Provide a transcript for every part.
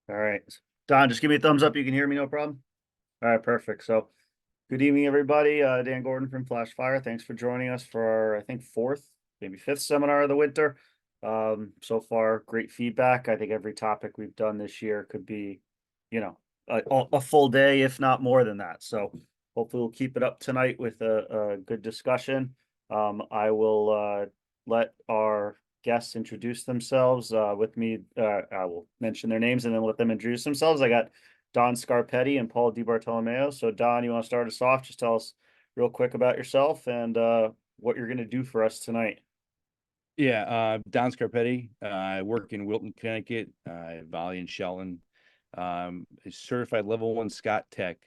All right. Don, just give me a thumbs up. You can hear me, no problem. All right, perfect. So good evening, everybody. Dan Gordon from Flash Fire. Thanks for joining us for our, I think, fourth, maybe fifth seminar of the winter. So far, great feedback. I think every topic we've done this year could be, you know, a full day, if not more than that. So hopefully we'll keep it up tonight with a good discussion. I will let our guests introduce themselves with me. I will mention their names and then let them introduce themselves. I got Don Scarpetti and Paul Debartolomeo. So Don, you want to start us off? Just tell us real quick about yourself and what you're going to do for us tonight. Yeah, Don Scarpetti. I work in Wilton, Connecticut, Volley and Shelton. A certified level 1 Scott Tech,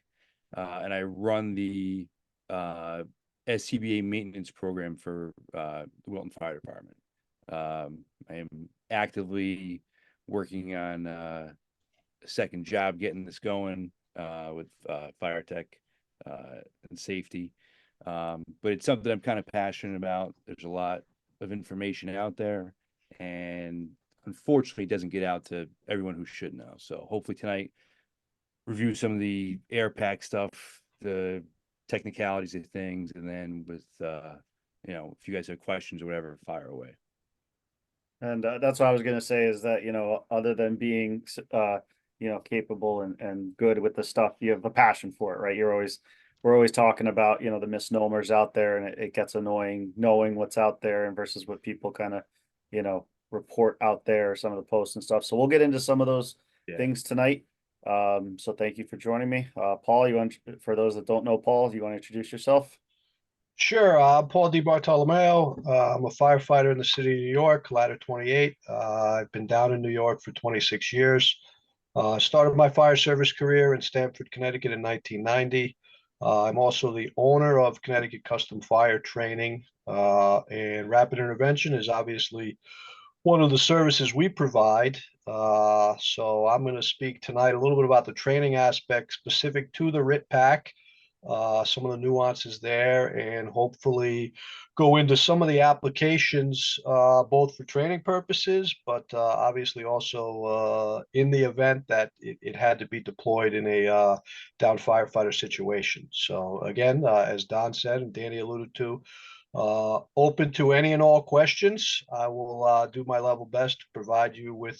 and I run the SCBA maintenance program for the Wilton Fire Department. I am actively working on a second job getting this going with fire tech and safety. But it's something I'm kind of passionate about. There's a lot of information out there, and unfortunately it doesn't get out to everyone who should know. So hopefully tonight review some of the air pack stuff, the technicalities of things, and then with if you guys have questions or whatever, fire away. And that's what I was going to say is that, other than being, capable and good with the stuff, you have a passion for it, right? We're always talking about, the misnomers out there, and it gets annoying knowing what's out there and versus what people kind of, report out there, some of the posts and stuff. So we'll get into some of those things tonight. So thank you for joining me. Paul, for those that don't know Paul, do you want to introduce yourself? Sure. I'm Paul Debartolomeo. I'm a firefighter in the city of New York, ladder 28. I've been down in New York for 26 years. Started my fire service career in Stamford, Connecticut in 1990. I'm also the owner of Connecticut Custom Fire Training, and Rapid Intervention is obviously one of the services we provide. So I'm going to speak tonight a little bit about the training aspect specific to the RIT Pack, some of the nuances there, and hopefully go into some of the applications, both for training purposes, but obviously also in the event that it had to be deployed in a down firefighter situation. So again, as Don said and Danny alluded to, open to any and all questions. I will do my level best to provide you with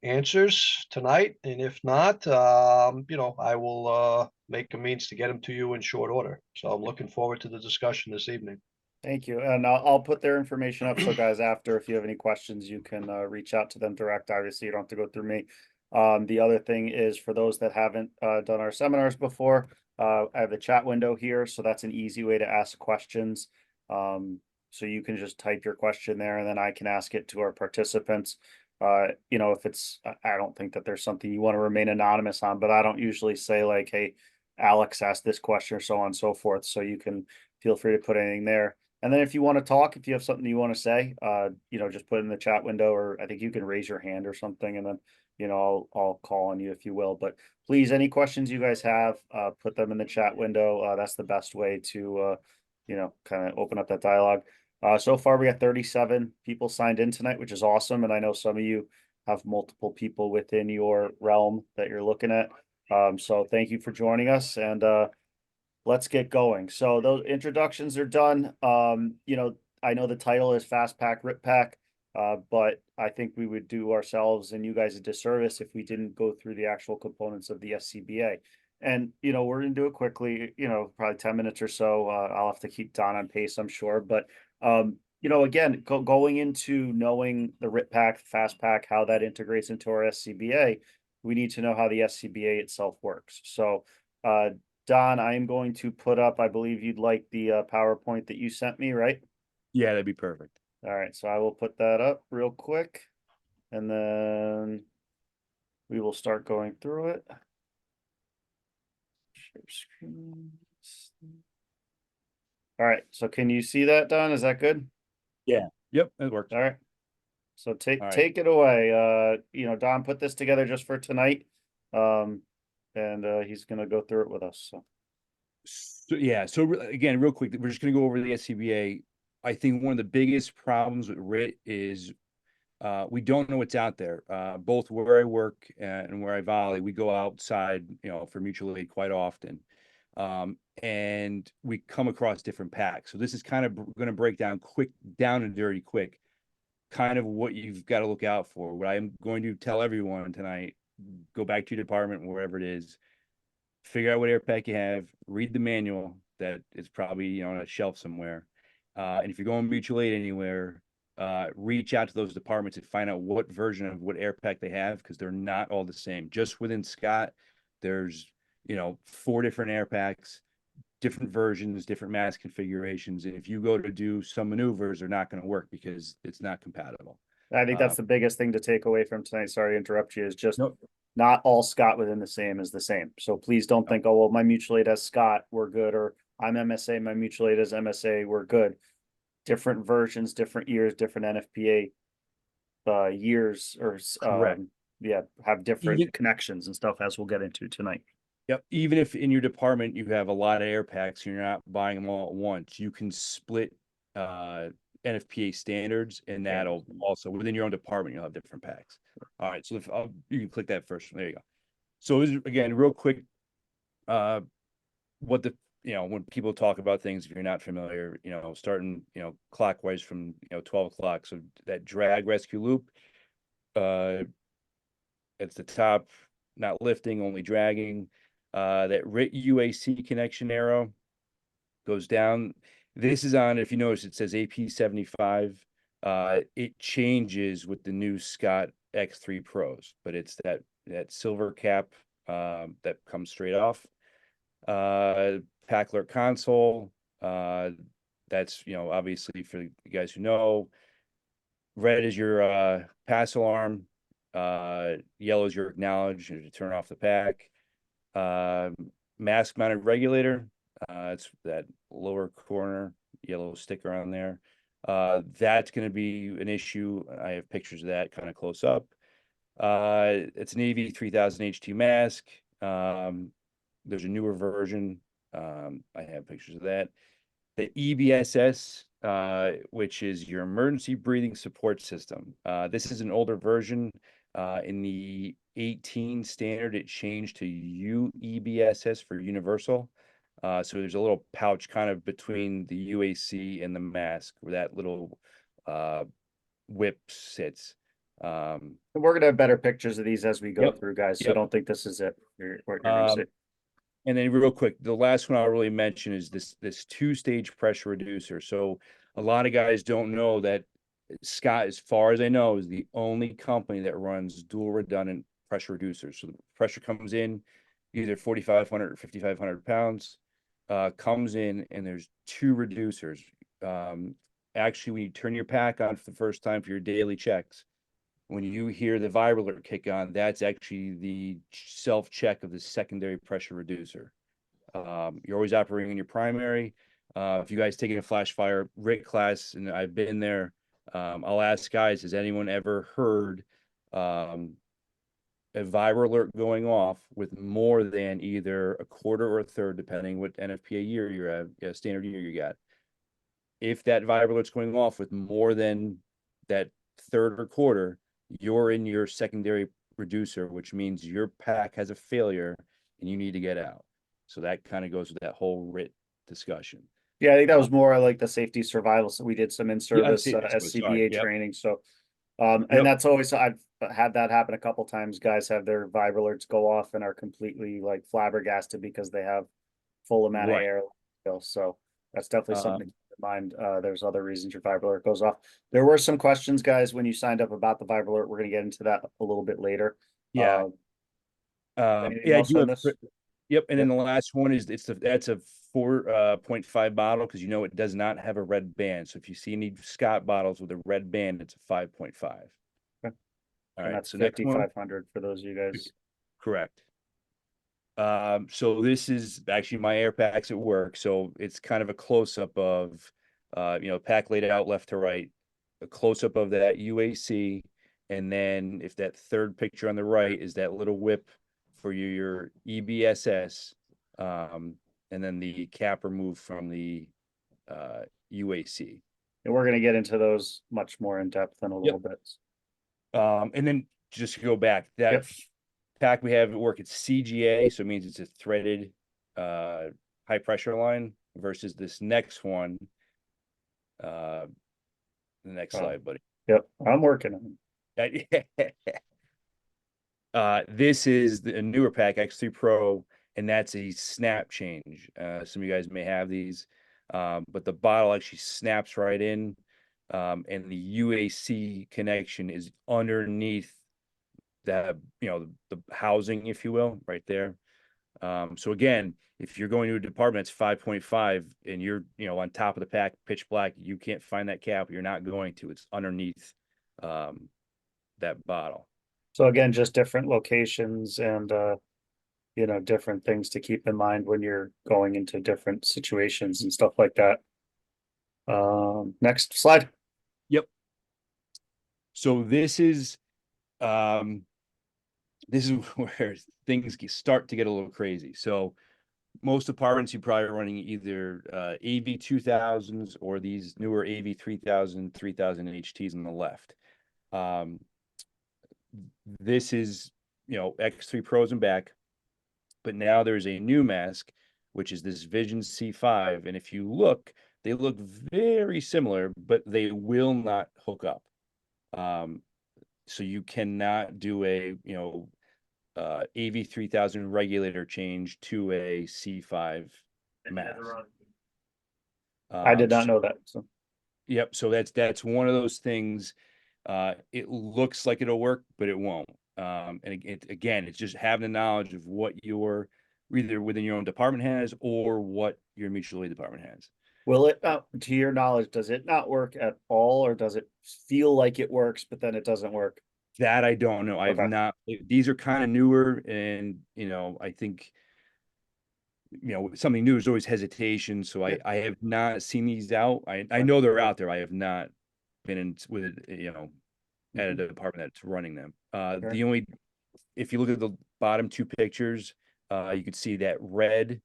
answers tonight, and if not, I will make a means to get them to you in short order. So I'm looking forward to the discussion this evening. Thank you. And I'll put their information up. So guys, after, if you have any questions, you can reach out to them direct. Obviously, you don't have to go through me. The other thing is for those that haven't done our seminars before, I have the chat window here. So that's an easy way to ask questions. So you can just type your question there and then I can ask it to our participants. If it's, I don't think that there's something you want to remain anonymous on, but I don't usually say like, hey, Alex asked this question or so on and so forth. So you can feel free to put anything there. And then if you want to talk, if you have something you want to say, just put it in the chat window, or I think you can raise your hand or something, and then, I'll call on you if you will. But please, any questions you guys have, put them in the chat window. That's the best way to, kind of open up that dialogue. So far we got 37 people signed in tonight, which is awesome. And I know some of you have multiple people within your realm that you're looking at. So thank you for joining us, and let's get going. So those introductions are done. I know the title is Fast Pack, RIT Pack, but I think we would do ourselves and you guys a disservice if we didn't go through the actual components of the SCBA. And, we're going to do it quickly, probably 10 minutes or so. I'll have to keep Don on pace, I'm sure. But, again, going into knowing the RIT Pack, Fast Pack, how that integrates into our SCBA, we need to know how the SCBA itself works. So, Don, I am going to put up, I believe you'd like the PowerPoint that you sent me, right? Yeah, that'd be perfect. All right, so I will put that up real quick, and then we will start going through it. Share screen. All right, so can you see that, Don? Is that good? Yeah. Yep, that works. All right. So take it away. Don put this together just for tonight. And he's gonna go through it with us. So again, real quick, we're just gonna go over the SCBA. I think one of the biggest problems with RIT is we don't know what's out there. Both where I work and where I volley, we go outside, for mutual aid quite often. And we come across different packs. So this is kind of going to break down down and dirty quick, kind of what you've got to look out for. What I'm going to tell everyone tonight, go back to your department, wherever it is, figure out what air pack you have, read the manual that is probably, on a shelf somewhere. And if you're going mutual aid anywhere, reach out to those departments and find out what version of what air pack they have, because they're not all the same. Just within Scott, there's 4 different air packs, different versions, different mask configurations, and if you go to do some maneuvers, they're not going to work because it's not compatible. I think that's the biggest thing to take away from tonight. Sorry to interrupt you, is just Nope. not all Scott within the same is the same. So please don't think, oh, well, my mutual aid has Scott, we're good, or I'm MSA, my mutual aid is MSA, we're good. Different versions, different years, different NFPA years, or Correct. have different Even- connections and stuff, as we'll get into tonight. Yep. Even if in your department you have a lot of air packs, you're not buying them all at once, you can split NFPA standards, and that'll also, within your own department, you'll have different packs. All right. So if you can click that first. There you go. So again, real quick, what the, when people talk about things, if you're not familiar, starting, clockwise from, 12 o'clock. So that drag rescue loop, it's the top, not lifting, only dragging. That RIT UAC connection arrow goes down. This is on, if you notice, it says AP75. It changes with the new Scott X3 Pros, but it's that silver cap that comes straight off. Pack alert console. That's, obviously, for you guys who know, red is your pass alarm. Yellow is your acknowledge to turn off the pack. Mask mounted regulator. It's that lower corner yellow sticker on there. That's going to be an issue. I have pictures of that kind of close up. It's an AV 3000 H2 mask. There's a newer version. I have pictures of that. The EBSS, which is your emergency breathing support system. This is an older version. In the 18 standard, it changed to UEBSS for universal. So there's a little pouch kind of between the UAC and the mask where that little whip sits. We're gonna have better pictures of these as we go through, guys. So Yep. don't think this is it. What you're gonna see. And then real quick, the last one I'll really mention is this 2-stage pressure reducer. So a lot of guys don't know that Scott, as far as I know, is the only company that runs dual redundant pressure reducers. So the pressure comes in either 4,500 or 5,500 pounds, comes in, and there's 2 reducers. Actually, when you turn your pack on for the first time for your daily checks, when you hear the vibra alert kick on, that's actually the self-check of the secondary pressure reducer. You're always operating in your primary. If you guys taking a flash fire RIT class, and I've been there, I'll ask guys, has anyone ever heard a vibra alert going off with more than either a quarter or a third, depending what NFPA year you're at, standard year you got? If that vibra alert's going off with more than that third or quarter, you're in your secondary reducer, which means your pack has a failure and you need to get out. So that kind of goes with that whole RIT discussion. Yeah, I think that was more like the safety survival. So we did some in-service SCBA Yep. training. So, and that's always, I've had that happen a couple times. Guys have their vibra alerts go off and are completely like flabbergasted because they have full amount of air. So that's definitely something to keep in mind. There's other reasons your vibra alert goes off. There were some questions, guys, when you signed up about the vibra alert. We're going to get into that a little bit later. Yeah. Anything else on this? Yep. And then the last one is that's a 4.5 bottle, because it does not have a red band. So if you see any Scott bottles with a red band, it's a 5.5. Okay. All And right. that's So next one. 5,500 for those of you guys. Correct. So this is actually my air packs at work. So it's kind of a close-up of, pack laid out left to right, a close-up of that UAC. And then if that third picture on the right is that little whip for your EBSS, and then the cap removed from the UAC. And we're going to get into those much more in depth in a little bit. And then just to go back, that Yep. pack we have at work, it's CGA, so it means it's a threaded high pressure line versus this next one. The next Oh. slide, buddy. Yep, I'm working on it. This is a newer pack, X3 Pro, and that's a snap change. Some of you guys may have these, but the bottle actually snaps right in, and the UAC connection is underneath the the housing, if you will, right there. So again, if you're going to a department that's 5.5 and you're on top of the pack, pitch black, you can't find that cap. You're not going to. It's underneath that bottle. So again, just different locations and different things to keep in mind when you're going into different situations and stuff like that. Next slide. Yep. So this is where things start to get a little crazy. So most departments, you probably are running either AV 2000s or these newer AV 3000, 3000 HTs on the left. This is, X3 Pros and back, but now there's a new mask, which is this Vision C5. And if you look, they look very similar, but they will not hook up. So you cannot do a, AV 3000 regulator change to a C5 mask. I did not know that. So Yep. So that's one of those things. It looks like it'll work, but it won't. And again, it's just having the knowledge of what your either within your own department has or what your mutual aid department has. will it, to your knowledge, does it not work at all, or does it feel like it works, but then it doesn't work? That I don't know. I've Okay. not. These are kind of newer, and I think something new is always hesitation. So I have not seen these out. I know they're out there. I have not been in with at a department that's running them. The only, if you look at the bottom two pictures, you could see that red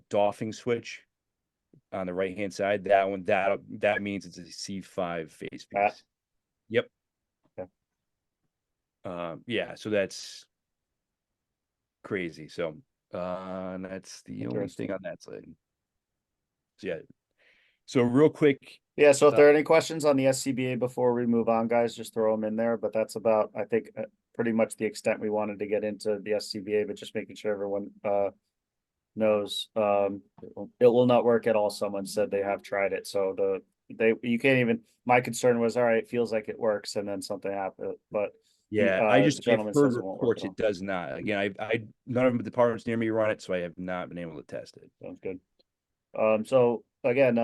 doffing switch on the right hand side. That one, that means it's a C5 face piece. Yep. Okay. Yeah, so that's crazy. So that's the only thing on that slide. So yeah. So real quick. Yeah, so if there are any questions on the SCBA before we move on, guys, just throw them in there. But that's about, I think, pretty much the extent we wanted to get into the SCBA, but just making sure everyone knows it will not work at all. Someone said they have tried it. So you can't even, my concern was, all right, it feels like it works, and then something happened. But yeah, I've gentleman heard says it won't work reports at all. it does not. Again, I none of the departments near me run it, so I have not been able to test it. Sounds good. So again,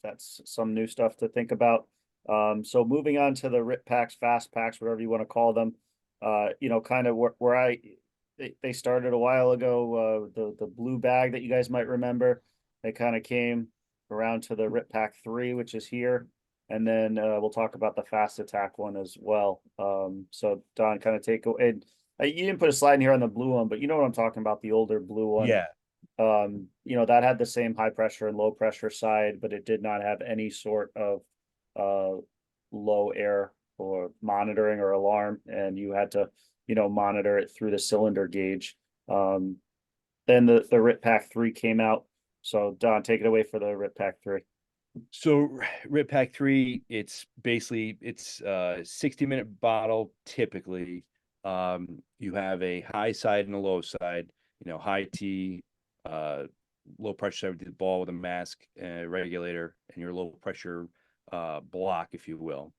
that's some new stuff to think about. So moving on to the RIT packs, fast packs, whatever you want to call them. Kind of where they started a while ago. The blue bag that you guys might remember, they kind of came around to the RIT pack 3, which is here, and then we'll talk about the fast attack one as well. So Don, kind of take away. You didn't put a slide in here on the blue one, but you know what I'm talking about, the older blue one. Yeah. That had the same high pressure and low pressure side, but it did not have any sort of low air or monitoring or alarm, and you had to monitor it through the cylinder gauge. Then the RIT Pack 3 came out. So Don, take it away for the RIT Pack 3. So RIT Pack 3, it's basically a 60-minute bottle typically. You have a high side and a low side, high T, low pressure side with the ball with a mask regulator, and your low pressure block, if you will.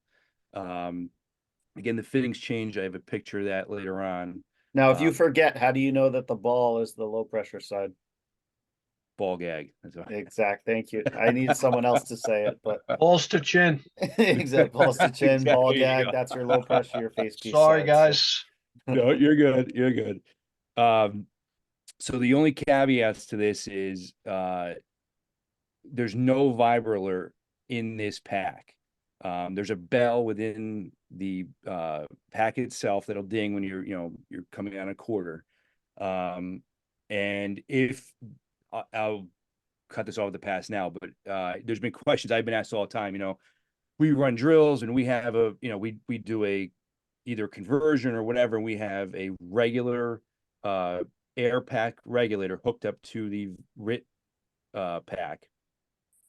Again, the fittings change. I have a picture of that later on. Now, if you forget, how do you know that the ball is the low pressure side? Ball gag. Exact. Thank you. I need someone else to say it, but Balls to chin. exactly. Balls to chin, Exactly. ball gag. That's your low pressure, your face piece. Sorry, side, guys. No, you're good. You're good. So the only caveats to this is there's no vibra alert in this pack. There's a bell within the pack itself that'll ding when you're coming on a quarter. And if I'll cut this off at the pass now, but there's been questions I've been asked all the time, we run drills and we have a, we do a either conversion or whatever, and we have a regular air pack regulator hooked up to the RIT pack.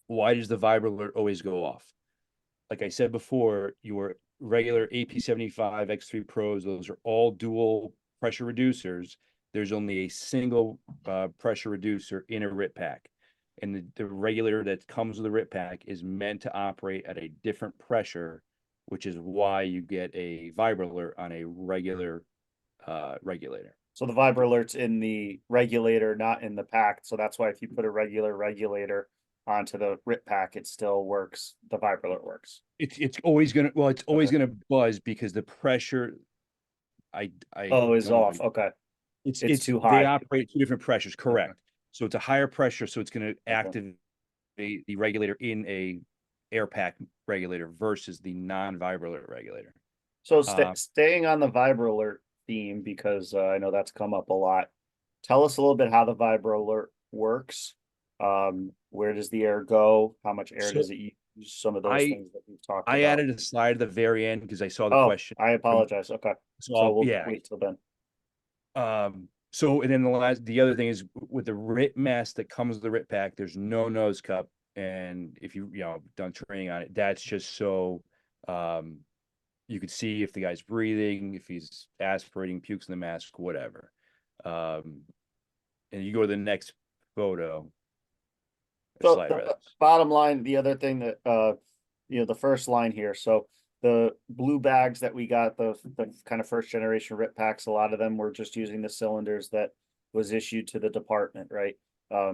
Why does the vibro alert always go off? Like I said before, your regular AP75 X3 Pros, those are all dual pressure reducers. There's only a single pressure reducer in a RIT pack. And the regulator that comes with the RIT pack is meant to operate at a different pressure, which is why you get a vibro alert on a regular regulator. So the vibro alert's in the regulator, not in the pack. So that's why if you put a regular regulator onto the RIT pack, it still works. The vibro alert works. It's always gonna, well, it's always Okay. gonna buzz because the pressure, I Oh, is don't know off. Okay. It's too they high. operate at two different pressures, correct? So it's a higher pressure, so it's gonna Okay. activate the regulator in a air pack regulator versus the non-vibro alert regulator. So staying on the vibro alert theme, because I know that's come up a lot. Tell us a little bit how the vibro alert works. Where does the air go? How much air So does it use? Some of those things that we've talked I about. added a slide at the very end because I saw the Oh, question. I apologize. Okay. So we'll yeah. wait till then. So and then the other thing is with the RIT mask that comes with the RIT pack, there's no nose cup. And if you done training on it, that's just so you could see if the guy's breathing, if he's aspirating, pukes in the mask, whatever. And you go to the next photo. So Slide, rather. bottom line, the other thing that the first line here. So the blue bags that we got, the kind of first generation RIT packs, a lot of them were just using the cylinders that was issued to the department, right?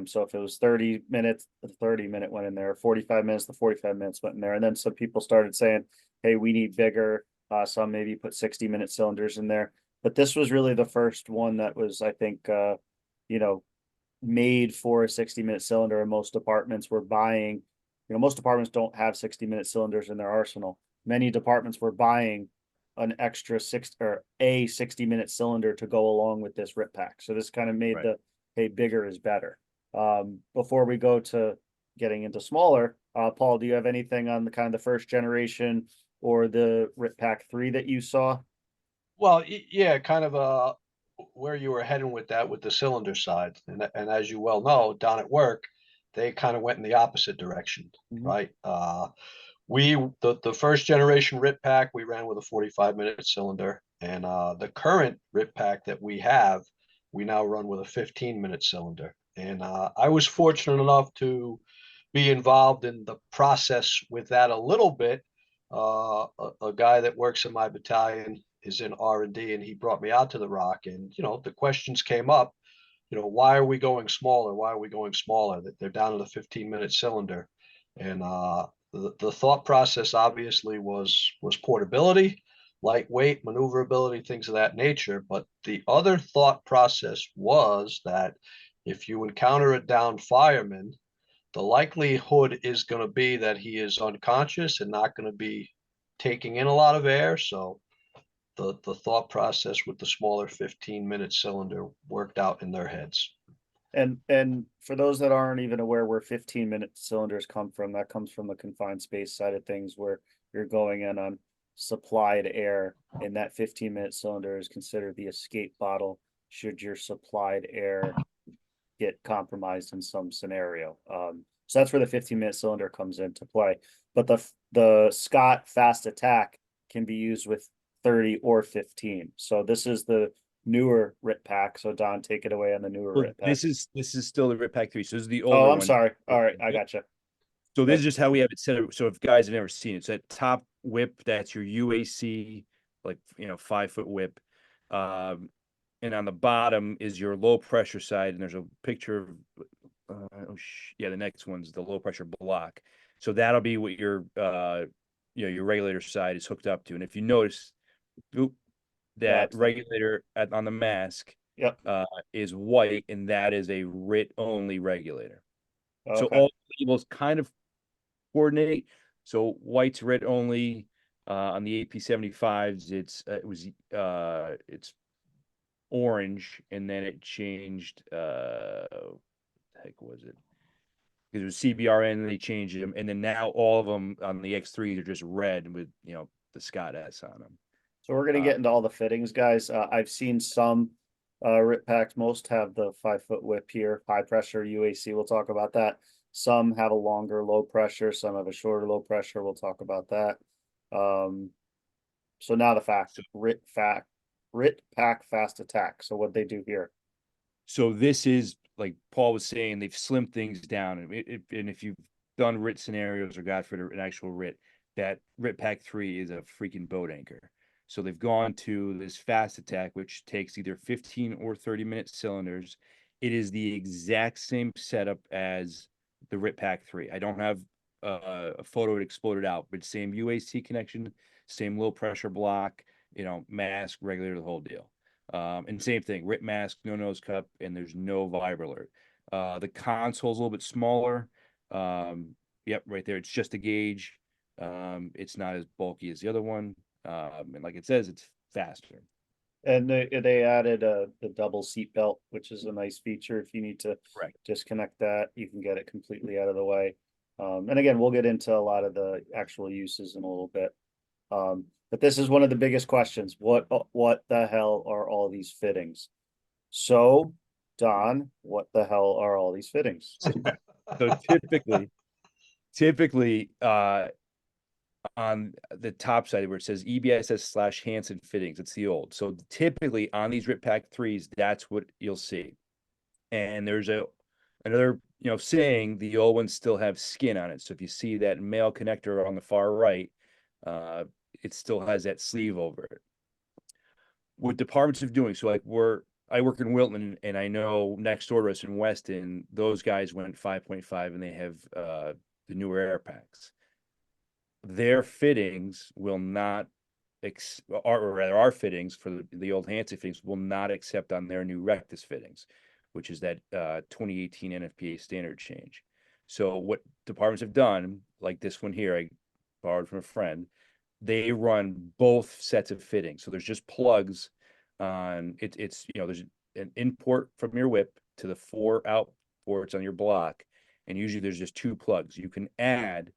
So if it was 30 minutes, the 30-minute went in there, 45 minutes, the 45 minutes went in there. And then some people started saying, hey, we need bigger. Some maybe put 60-minute cylinders in there. But this was really the first one that was, I think, made for a 60-minute cylinder, and most departments were buying, most departments don't have 60-minute cylinders in their arsenal. Many departments were buying an extra 60-minute cylinder to go along with this RIT pack. So this kind of made Right. hey, bigger is better. Before we go to getting into smaller, Paul, do you have anything on the kind of the first generation or the RIT pack 3 that you saw? Well, yeah, kind of where you were heading with that with the cylinder side, and as you well know, down at work, they kind of went in the opposite direction, Mhm. right? The first generation RIT pack we ran with a 45-minute cylinder, and the current RIT pack that we have, we now run with a 15-minute cylinder. And I was fortunate enough to be involved in the process with that a little bit. A guy that works in my battalion is in R&D, and he brought me out to the Rock, and the questions came up. Why are we going smaller? Why are we going smaller? That they're down to the 15-minute cylinder, and the thought process obviously was portability, lightweight, maneuverability, things of that nature. But the other thought process was that if you encounter a downed fireman, the likelihood is going to be that he is unconscious and not going to be taking in a lot of air. So the thought process with the smaller 15-minute cylinder worked out in their heads. And for those that aren't even aware where 15-minute cylinders come from, that comes from the confined space side of things, where you're going in on supplied air, and that 15-minute cylinder is considered the escape bottle should your supplied air get compromised in some scenario. So that's where the 15-minute cylinder comes into play. But the Scott Fast Attack can be used with 30 or 15. So this is the newer RIT pack. So Don, take it away on the newer So RIT pack. this is still the RIT pack 3. So this is the older Oh, one. I'm sorry. All right, I gotcha. So this is just how we have it set up. So if guys have never seen it, so that top whip, that's your UAC, like 5-foot whip. And on the bottom is your low pressure side, and there's a picture of the next one's the low pressure block. So that'll be what your your regulator side is hooked up to. And if you notice, that regulator on the mask Yep. is white, and that is a RIT only regulator. So Okay. all labels kind of coordinate. So white's RIT only. On the AP75s, it's orange, and then it changed. What the heck was it? because it was CBRN and they changed them, and then now all of them on the X3s are just red with the Scott S on them. So we're gonna get into all the fittings, guys. I've seen some RIT packs. Most have the 5-foot whip here, high pressure UAC. We'll talk about that. Some have a longer low pressure. Some have a shorter low pressure. We'll talk about that. So now the facts. RIT pack fast attack. So what they do here? So this is, like Paul was saying, they've slimmed things down, and if you've done RIT scenarios or got for an actual RIT, that RIT Pack 3 is a freaking boat anchor. So they've gone to this fast attack, which takes either 15 or 30-minute cylinders. It is the exact same setup as the RIT Pack 3. I don't have a photo it exploded out, but same UAC connection, same low pressure block, mask, regulator, the whole deal. And same thing, RIT mask, no nose cup, and there's no vibe alert. The console's a little bit smaller. Yep, right there. It's just a gauge. It's not as bulky as the other one. And like it says, it's faster. And they added the double seat belt, which is a nice feature. If you need to disconnect that, you can get it completely out of the way. And again, we'll get into a lot of the actual uses in a little bit. But this is one of the biggest questions. What the hell are all these fittings? So, Don, what the hell are all these fittings? So typically, on the top side where it says EBSS/Hansen fittings, it's the old. So typically on these RIT Pack 3s, that's what you'll see. And there's another saying, the old ones still have skin on it. So if you see that male connector on the far right, it still has that sleeve over it. What departments are doing, so like I work in Wilton, and I know next door to us in Weston, those guys went 5.5 and they have the newer air packs. Their fittings will not or rather our fittings for the old Hansen fittings will not accept on their new Rectus fittings, which is that 2018 NFPA standard change. So what departments have done, like this one here, I borrowed from a friend, they run both sets of fittings. So there's just plugs on it. It's there's an import from your whip to the 4 out ports on your block, and usually there's just 2 plugs. You can add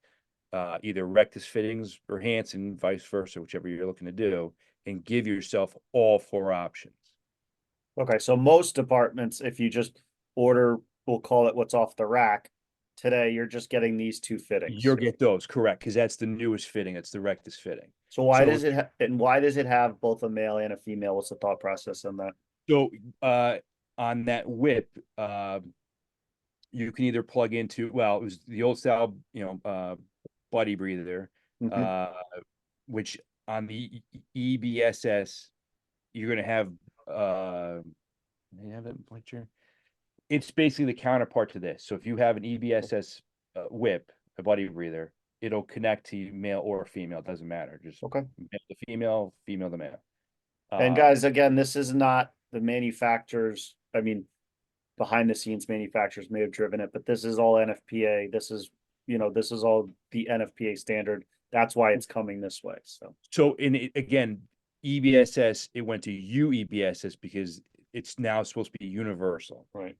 either Rectus fittings or Hansen, vice versa, whichever you're looking to do, and give yourself all 4 options. Okay, so most departments, if you just order, we'll call it what's off the rack, today you're just getting these 2 fittings. You'll get those, correct, because that's the newest fitting. It's the Rectus fitting. So why does it have both a male and a female? What's the thought process on that? So on that whip, you can either plug into, well, it was the old style, buddy breather, which on the EBSS, you're going to have, they have that picture. It's basically the counterpart to this. So if you have an EBSS whip, a buddy breather, it'll connect to male or female. It doesn't matter. Just male to female, female to male. And guys, again, this is not the manufacturers. I mean, behind the scenes manufacturers may have driven it, but this is all NFPA. This is all the NFPA standard. That's why it's coming this way. So again, EBSS, it went to UEBSS because it's now supposed to be universal. Right.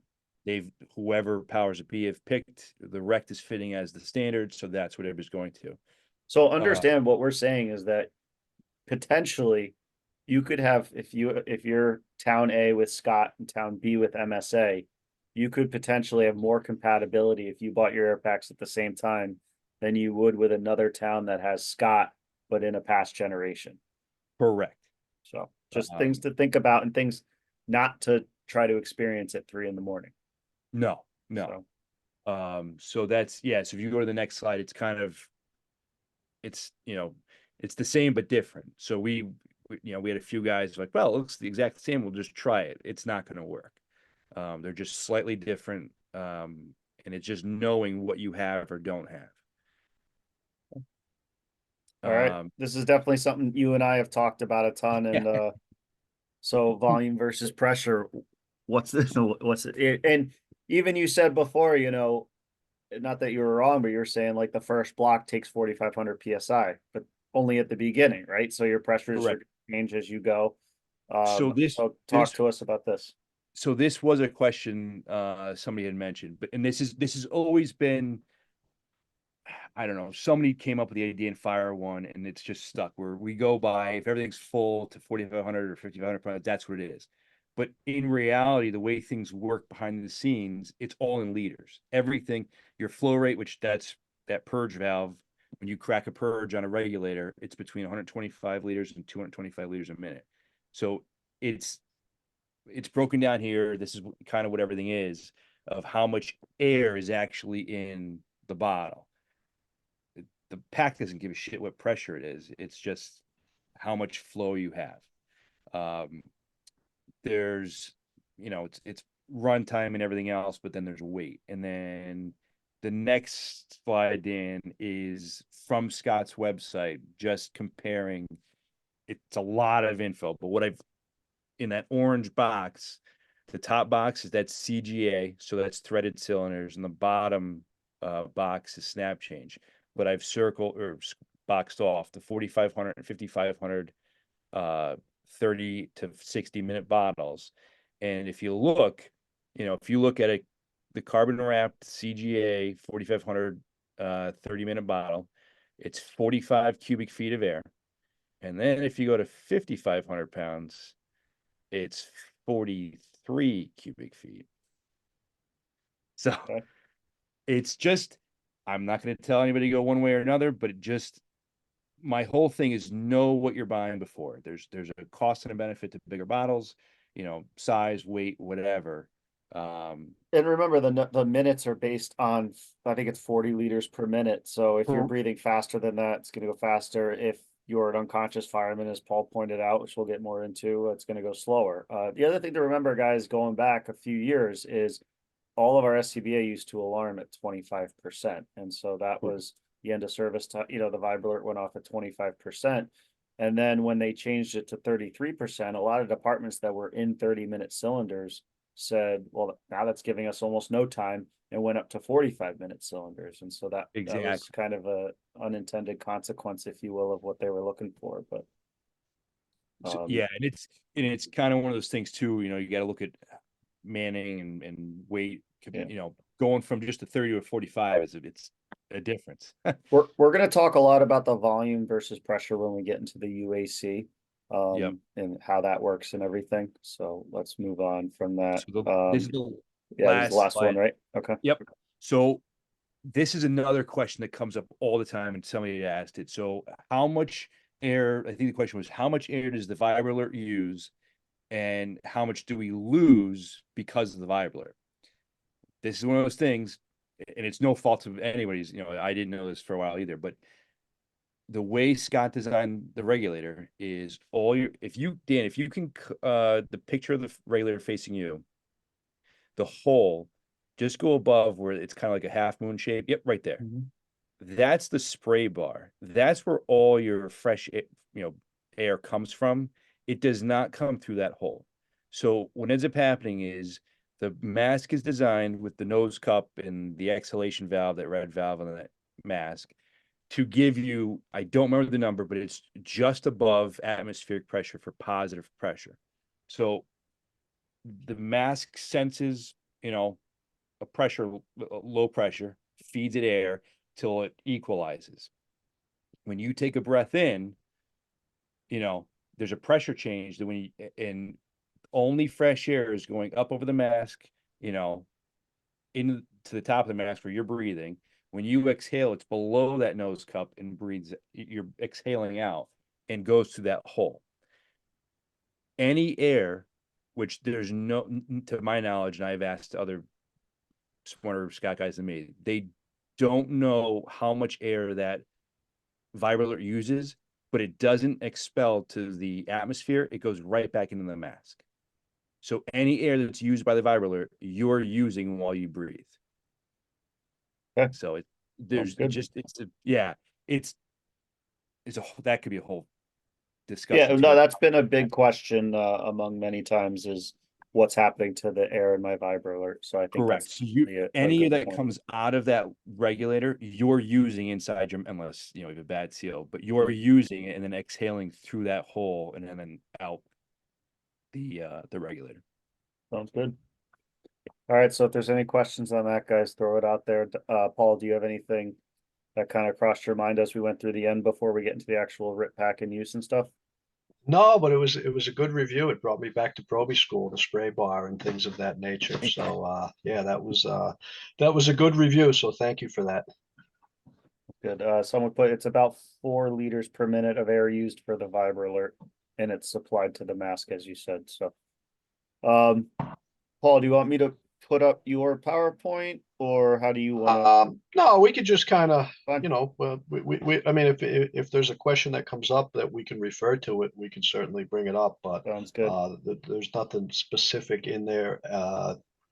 Whoever powers it be have picked the Rectus fitting as the standard, so that's what everybody's going to. So understand what we're saying is that potentially you could have, if you're town A with Scott and town B with MSA, you could potentially have more compatibility if you bought your air packs at the same time than you would with another town that has Scott, but in a past generation. Correct. So just things to think about and things not to try to experience at 3 a.m. No. So that's, so if you go to the next slide, it's kind of, it's the same but different. So we had a few guys like, well, it looks the exact same, we'll just try it. It's not going to work. They're just slightly different, and it's just knowing what you have or don't have. All right, this is definitely something you and I have talked about a ton, and so volume versus pressure. What's this? What's it? And even you said before, not that you were wrong, but you're saying like the first block takes 4,500 psi, but only at the beginning, right? So your pressures change as you go. So talk to us about this. so this was a question somebody had mentioned, but and this has always been, I don't know, somebody came up with the idea in Fire One, and it's just stuck where we go by, if everything's full to 4,500 or 5,500 pounds, that's what it is. But in reality, the way things work behind the scenes, it's all in liters. Everything, your flow rate, which that's that purge valve, when you crack a purge on a regulator, it's between 125 liters and 225 liters a minute. So it's broken down here. This is kind of what everything is, of how much air is actually in the bottle. The pack doesn't give a shit what pressure it is. It's just how much flow you have. There's, it's runtime and everything else, but then there's weight. And then the next slide, Dan, is from Scott's website, just comparing. It's a lot of info, but what I've in that orange box, the top box is that CGA, so that's threaded cylinders, and the bottom box is snap change. But I've circled or boxed off the 4,500 and 5,500 30 to 60 minute bottles. And if you look, if you look at the carbon wrapped CGA 4,500 30-minute bottle, it's 45 cubic feet of air. And then if you go to 5,500 pounds, it's 43 cubic feet. So Okay. it's just, I'm not going to tell anybody to go one way or another, but my whole thing is know what you're buying before. There's a cost and a benefit to bigger bottles, size, weight, whatever. And remember, the minutes are based on, I think it's 40 liters per minute. So if you're breathing faster than that, it's going to go faster. If you're an unconscious fireman, as Paul pointed out, which we'll get more into, it's going to go slower. The other thing to remember, guys, going back a few years, is all of our SCBA used to alarm at 25%. And so that was the end of service time. The vibe alert went off at 25%. And then when they changed it to 33%, a lot of departments that were in 30-minute cylinders said, well, now that's giving us almost no time, and went up to 45-minute cylinders. And so that was kind of a unintended consequence, if you will, of what they were looking for. But yeah, and it's kind of one of those things too, you got to look at manning and weight, going from just a 30 to a 45 it's a difference. we're going to talk a lot about the volume versus pressure when we get into the UAC. And how that works and everything. So let's move on from that. So this is the this is the last one, right? Okay. Yep. So this is another question that comes up all the time, and somebody asked it. So how much air, I think the question was, how much air does the vibe alert use, and how much do we lose because of the vibe alert? This is one of those things, and it's no fault of anybody's, I didn't know this for a while either, but the way Scott designed the regulator is if you can, the picture of the regulator facing you, the hole, just go above where it's kind of like a half moon shape. Yep, right there. Mm-hmm. That's the spray bar. That's where all your fresh, air comes from. It does not come through that hole. So what ends up happening is the mask is designed with the nose cup and the exhalation valve, that red valve on that mask, to give you, I don't remember the number, but it's just above atmospheric pressure for positive pressure. So the mask senses, a pressure, low pressure, feeds it air till it equalizes. When you take a breath in, there's a pressure change that and only fresh air is going up over the mask, into the top of the mask where you're breathing. When you exhale, it's below that nose cup and you're exhaling out and goes through that hole. Any air, which there's no, to my knowledge, and I've asked other smarter Scott guys than me, they don't know how much air that vibe alert uses, but it doesn't expel to the atmosphere. It goes right back into the mask. So any air that's used by the vibe alert, you're using while you breathe. Okay. So that could be a whole discussion. Yeah, no, that's been a big question among many times, is what's happening to the air in my vibe alert. So I think correct. So any that comes out of that regulator, you're using inside your, unless you have a bad seal, but you're using it and then exhaling through that hole and then out the regulator. Sounds good. All right, so if there's any questions on that, guys, throw it out there. Paul, do you have anything that kind of crossed your mind as we went through the end before we get into the actual RIT pack and use and stuff? No, but it was a good review. It brought me back to Proby school, the spray bar and things of that nature. So yeah, that was a good review. So thank you for that. Good. Someone put it's about 4 liters per minute of air used for the Viber alert, and it's supplied to the mask, as you said. So, Paul, do you want me to put up your PowerPoint, or how do you want No, we could just kind of, Fine. you know, I mean, if there's a question that comes up that we can refer to it, we can certainly bring it up, but Sounds good. there's nothing specific in there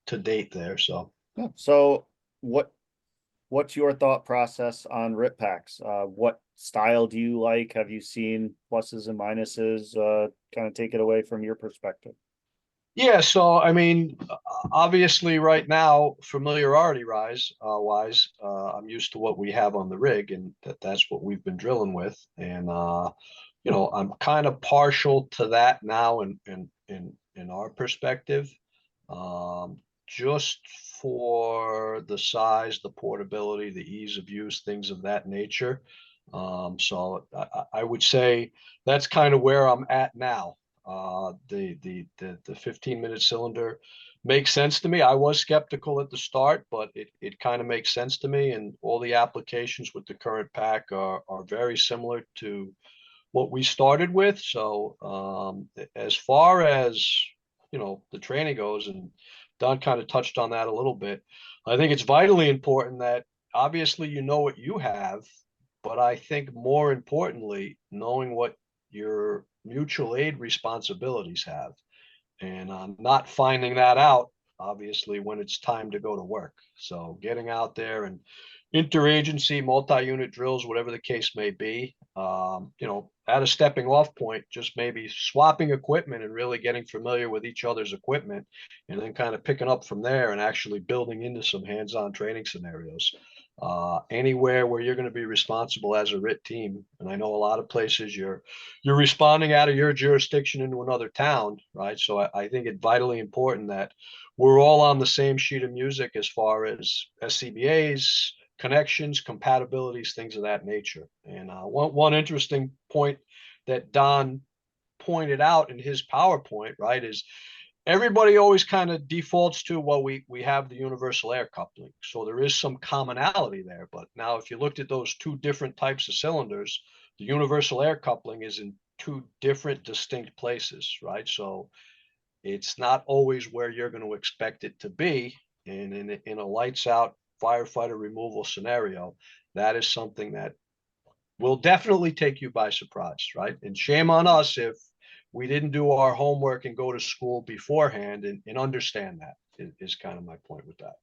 to date there, so. Yeah. So, what's your thought process on RIT packs? What style do you like? Have you seen pluses and minuses? Kind of take it away from your perspective. Yeah, so I mean, obviously right now, familiarity wise, I'm used to what we have on the rig and that's what we've been drilling with. And you know, I'm kind of partial to that now in our perspective. Just for the size, the portability, the ease of use, things of that nature. So I would say that's kind of where I'm at now. The 15-minute cylinder makes sense to me. I was skeptical at the start, but it kind of makes sense to me. And all the applications with the current pack are very similar to what we started with. So as far as, you know, the training goes, and Don kind of touched on that a little bit, I think it's vitally important that obviously you know what you have, but I think more importantly, knowing what your mutual aid responsibilities have, and not finding that out obviously when it's time to go to work. So getting out there and interagency, multi-unit drills, whatever the case may be, you know, at a stepping off point, just maybe swapping equipment and really getting familiar with each other's equipment, and then kind of picking up from there and actually building into some hands-on training scenarios. Anywhere where you're going to be responsible as a RIT team, and I know a lot of places you're responding out of your jurisdiction into another town, right? So I think it's vitally important that we're all on the same sheet of music as far as SCBAs, connections, compatibilities, things of that nature. And one interesting point that Don pointed out in his PowerPoint, right, is everybody always kind of defaults to, well, we have the universal air coupling. So there is some commonality there. But now if you looked at those two different types of cylinders, the universal air coupling is in two different distinct places, right? So it's not always where you're going to expect it to be. And in a lights out firefighter removal scenario, that is something that will definitely take you by surprise, right? And shame on us if we didn't do our homework and go to school beforehand and understand that is kind of my point with that.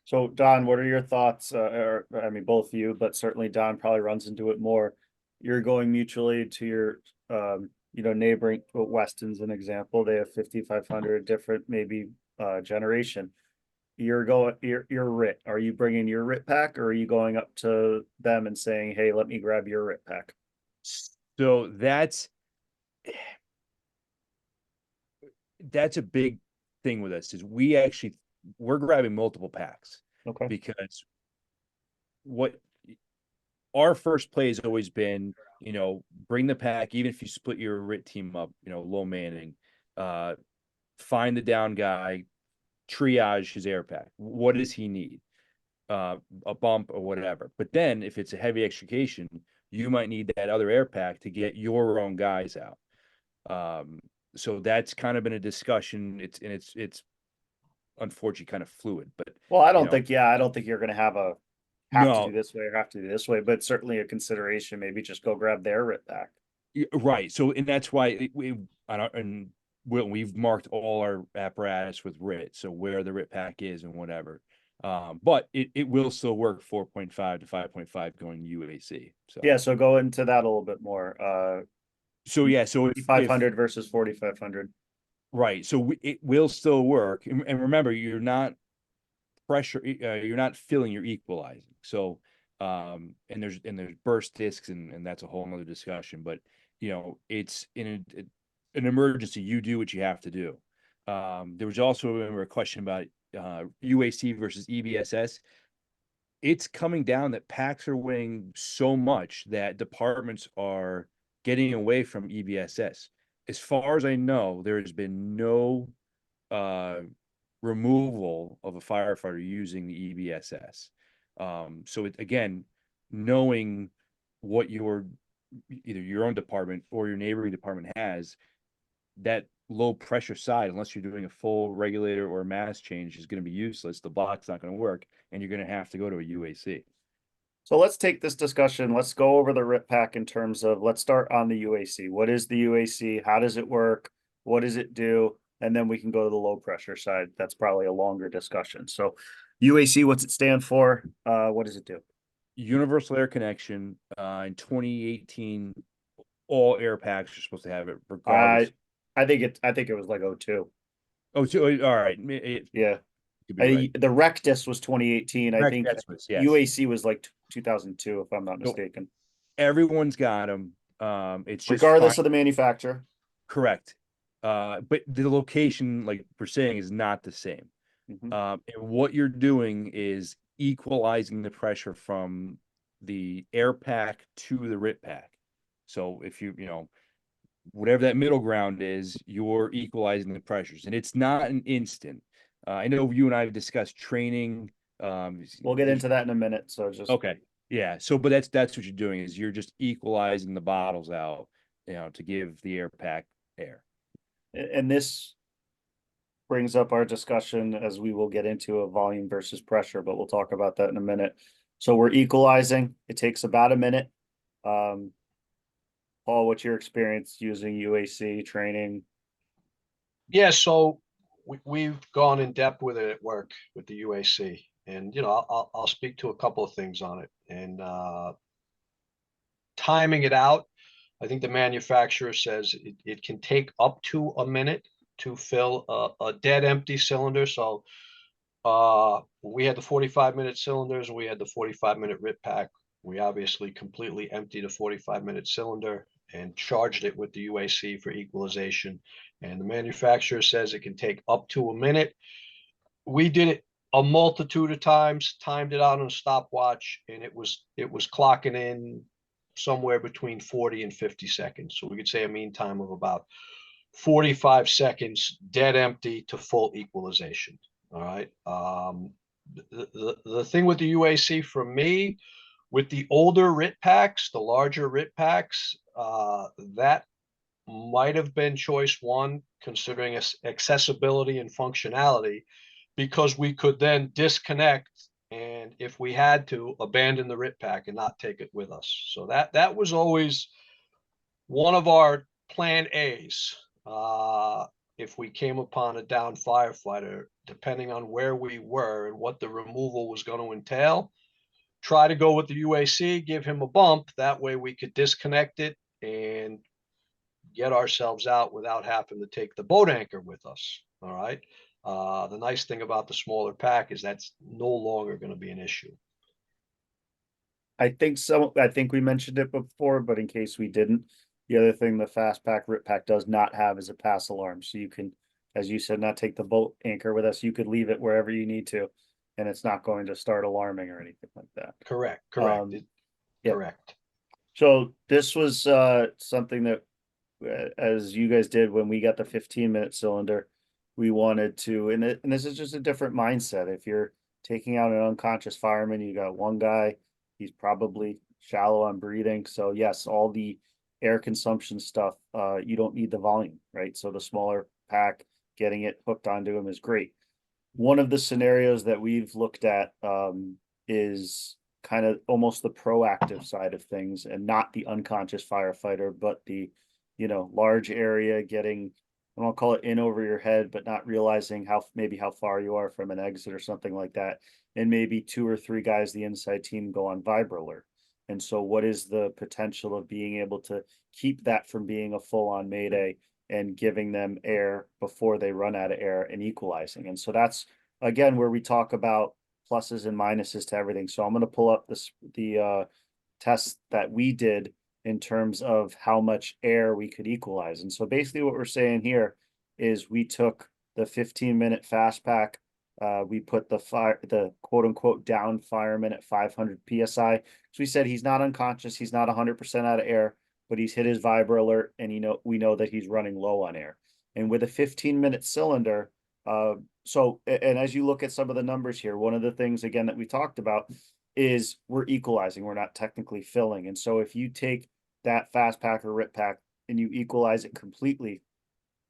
So, Don, what are your thoughts? Or I mean, both you, but certainly Don probably runs into it more. You're going mutually to your, you know, neighboring Weston's an example. They have 5,500 different maybe generation. You're RIT. Are you bringing your RIT pack, or are you going up to them and saying, "Hey, let me grab your RIT pack"? So that's a big thing with us, is we're grabbing multiple packs, Okay. because what our first play has always been, you know, bring the pack, even if you split your RIT team up, you know, low manning, find the down guy, triage his air pack. What does he need? A bump or whatever. But then if it's a heavy extrication, you might need that other air pack to get your own guys out. So that's kind of been a discussion. It's unfortunately kind of fluid, but Well, I you don't know, think, I don't think you're going to have to no, do this way or have to do this way, but certainly a consideration. Maybe just go grab their RIT pack. right. So, and that's why we've marked all our apparatus with RIT, so where the RIT pack is and whatever. But it will still work 4.5 to 5.5 going UAC. So Yeah, so go into that a little bit more. so if 500 versus 4,500. right, so it will still work, and remember, you're not you're not filling your equalizing. So and there's burst discs, and that's a whole nother discussion. But you know, it's in an emergency, you do what you have to do. There was also remember a question about UAC versus EBSS. It's coming down that packs are weighing so much that departments are getting away from EBSS. As far as I know, there has been no removal of a firefighter using the EBSS. So again, knowing what either your own department or your neighboring department has, that low pressure side, unless you're doing a full regulator or mass change, is going to be useless. The block's not going to work, and you're going to have to go to a UAC. So let's take this discussion. Let's go over the RIT pack in terms of, let's start on the UAC. What is the UAC? How does it work? What does it do? And then we can go to the low pressure side. That's probably a longer discussion. So UAC, what's it stand for? What does it do? Universal Air Connection. In 2018, all air packs are supposed to have it, regardless. I think it was like 02. Oh, so, all right. Yeah. Could be right. The Rectus was 2018. I think Yes. UAC was like 2002, if I'm not mistaken. Everyone's got them. It's just regardless of the manufacturer. Correct. But the location, like we're saying, is not the same. Mhm. And what you're doing is equalizing the pressure from the air pack to the RIT pack. So if you know, whatever that middle ground is, you're equalizing the pressures, and it's not an instant. I know you and I have discussed training. We'll get into that in a minute. So just okay, yeah. So, but that's what you're doing, is you're just equalizing the bottles out, you know, to give the air pack air. And this brings up our discussion, as we will get into, a volume versus pressure, but we'll talk about that in a minute. So we're equalizing. It takes about a minute. Paul, what's your experience using UAC training? Yeah, so we've gone in depth with it at work with the UAC, and I'll speak to a couple of things on it. And timing it out, I think the manufacturer says it can take up to a minute to fill a dead empty cylinder. So we had the 45-minute cylinders, and we had the 45-minute RIT pack. We obviously completely emptied a 45-minute cylinder and charged it with the UAC for equalization. And the manufacturer says it can take up to a minute. We did it a multitude of times, timed it out on a stopwatch, and it was clocking in somewhere between 40 and 50 seconds. So we could say a mean time of about 45 seconds, dead empty to full equalization. All right. The thing with the UAC for me, with the older RIT packs, the larger RIT packs, that might have been choice one, considering accessibility and functionality, because we could then disconnect, and if we had to, abandon the RIT pack and not take it with us. So that was always one of our plan A's. If we came upon a down firefighter, depending on where we were and what the removal was going to entail, try to go with the UAC, give him a bump. That way we could disconnect it and get ourselves out without having to take the boat anchor with us. All right. The nice thing about the smaller pack is that's no longer going to be an issue. I think we mentioned it before, but in case we didn't, the other thing the fast pack RIT pack does not have is a pass alarm. So you can, as you said, not take the boat anchor with us. You could leave it wherever you need to, and it's not going to start alarming or anything like that. Correct. Yeah. Correct. So this was something that, as you guys did when we got the 15-minute cylinder, we wanted to, and this is just a different mindset. If you're taking out an unconscious fireman, you got one guy, he's probably shallow on breathing. So yes, all the air consumption stuff, you don't need the volume, right? So the smaller pack, getting it hooked onto him is great. One of the scenarios that we've looked at is kind of almost the proactive side of things, and not the unconscious firefighter, but the, large area getting, I won't call it in over your head, but not realizing how far you are from an exit or something like that. And maybe 2 or 3 guys, the inside team, go on vibra alert. And so what is the potential of being able to keep that from being a full-on mayday and giving them air before they run out of air and equalizing? And so that's, again, where we talk about pluses and minuses to everything. So I'm going to pull up the test that we did in terms of how much air we could equalize. And so basically what we're saying here is we took the 15-minute fast pack, we put the quote unquote down fireman at 500 PSI. So we said he's not unconscious, he's not 100% out of air, but he's hit his vibra alert, and we know that he's running low on air. And with a 15-minute cylinder, and as you look at some of the numbers here, one of the things again that we talked about is we're equalizing, we're not technically filling. And so if you take that fast pack or RIT pack and you equalize it completely,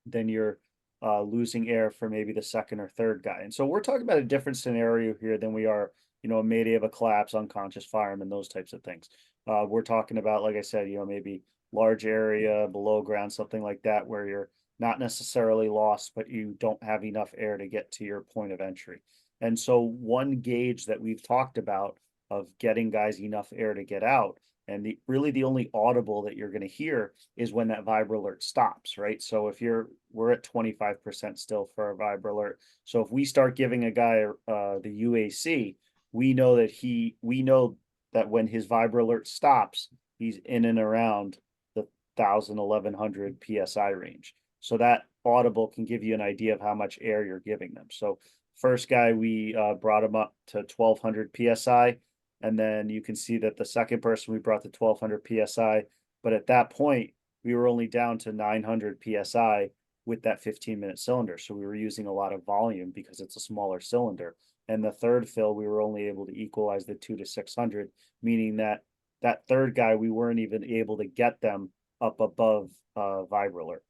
then you're losing air for maybe the second or third guy. And so we're talking about a different scenario here than we are, a mayday of a collapse, unconscious fireman, those types of things. We're talking about, like I said, maybe large area below ground, something like that, where you're not necessarily lost, but you don't have enough air to get to your point of entry. And so one gauge that we've talked about of getting guys enough air to get out, and really the only audible that you're going to hear is when that vibra alert stops, right? So if we're at 25% still for a vibra alert. So if we start giving a guy the UAC, we know that when his vibra alert stops, he's in and around the 1,000-1,100 PSI range. So that audible can give you an idea of how much air you're giving them. So first guy, we brought him up to 1,200 PSI. And then you can see that the second person we brought to 1,200 PSI. But at that point, we were only down to 900 PSI with that 15-minute cylinder. So we were using a lot of volume because it's a smaller cylinder. And the third fill, we were only able to equalize the 2 to 600, meaning that third guy, we weren't even able to get them up above vibra alert.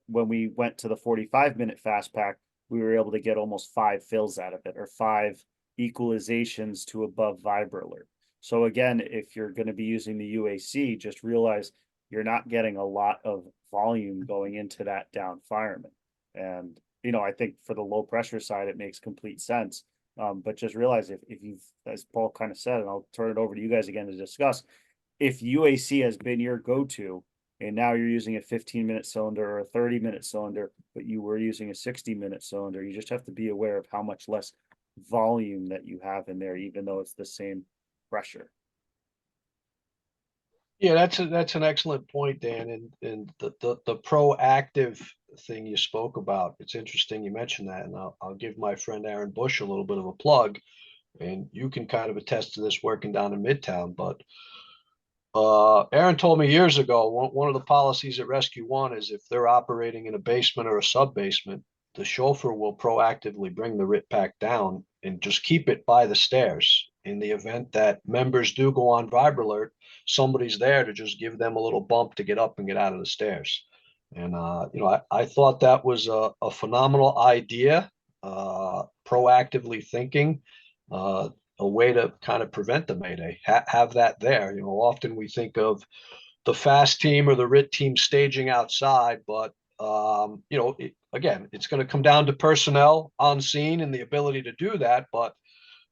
When we went to the 45-minute fast pack, we were able to get almost 5 fills out of it, or 5 equalizations to above vibra alert. So again, if you're going to be using the UAC, just realize you're not getting a lot of volume going into that down fireman. And, I think for the low pressure side, it makes complete sense. But just realize if you've, as Paul kind of said, and I'll turn it over to you guys again to discuss, if UAC has been your go-to, and now you're using a 15-minute cylinder or a 30-minute cylinder, but you were using a 60-minute cylinder, you just have to be aware of how much less volume that you have in there, even though it's the same pressure. Yeah, that's an excellent point, Dan. And the proactive thing you spoke about, it's interesting you mentioned that, and I'll give my friend Aaron Bush a little bit of a plug, and you can kind of attest to this working down in Midtown. But Aaron told me years ago, one of the policies at Rescue One is if they're operating in a basement or a sub basement, the chauffeur will proactively bring the RIT pack down and just keep it by the stairs. In the event that members do go on vibra alert, somebody's there to just give them a little bump to get up and get out of the stairs. And I thought that was a phenomenal idea, proactively thinking, a way to kind of prevent the mayday. Have that there. Often we think of the fast team or the RIT team staging outside, but again, it's going to come down to personnel on scene and the ability to do that. But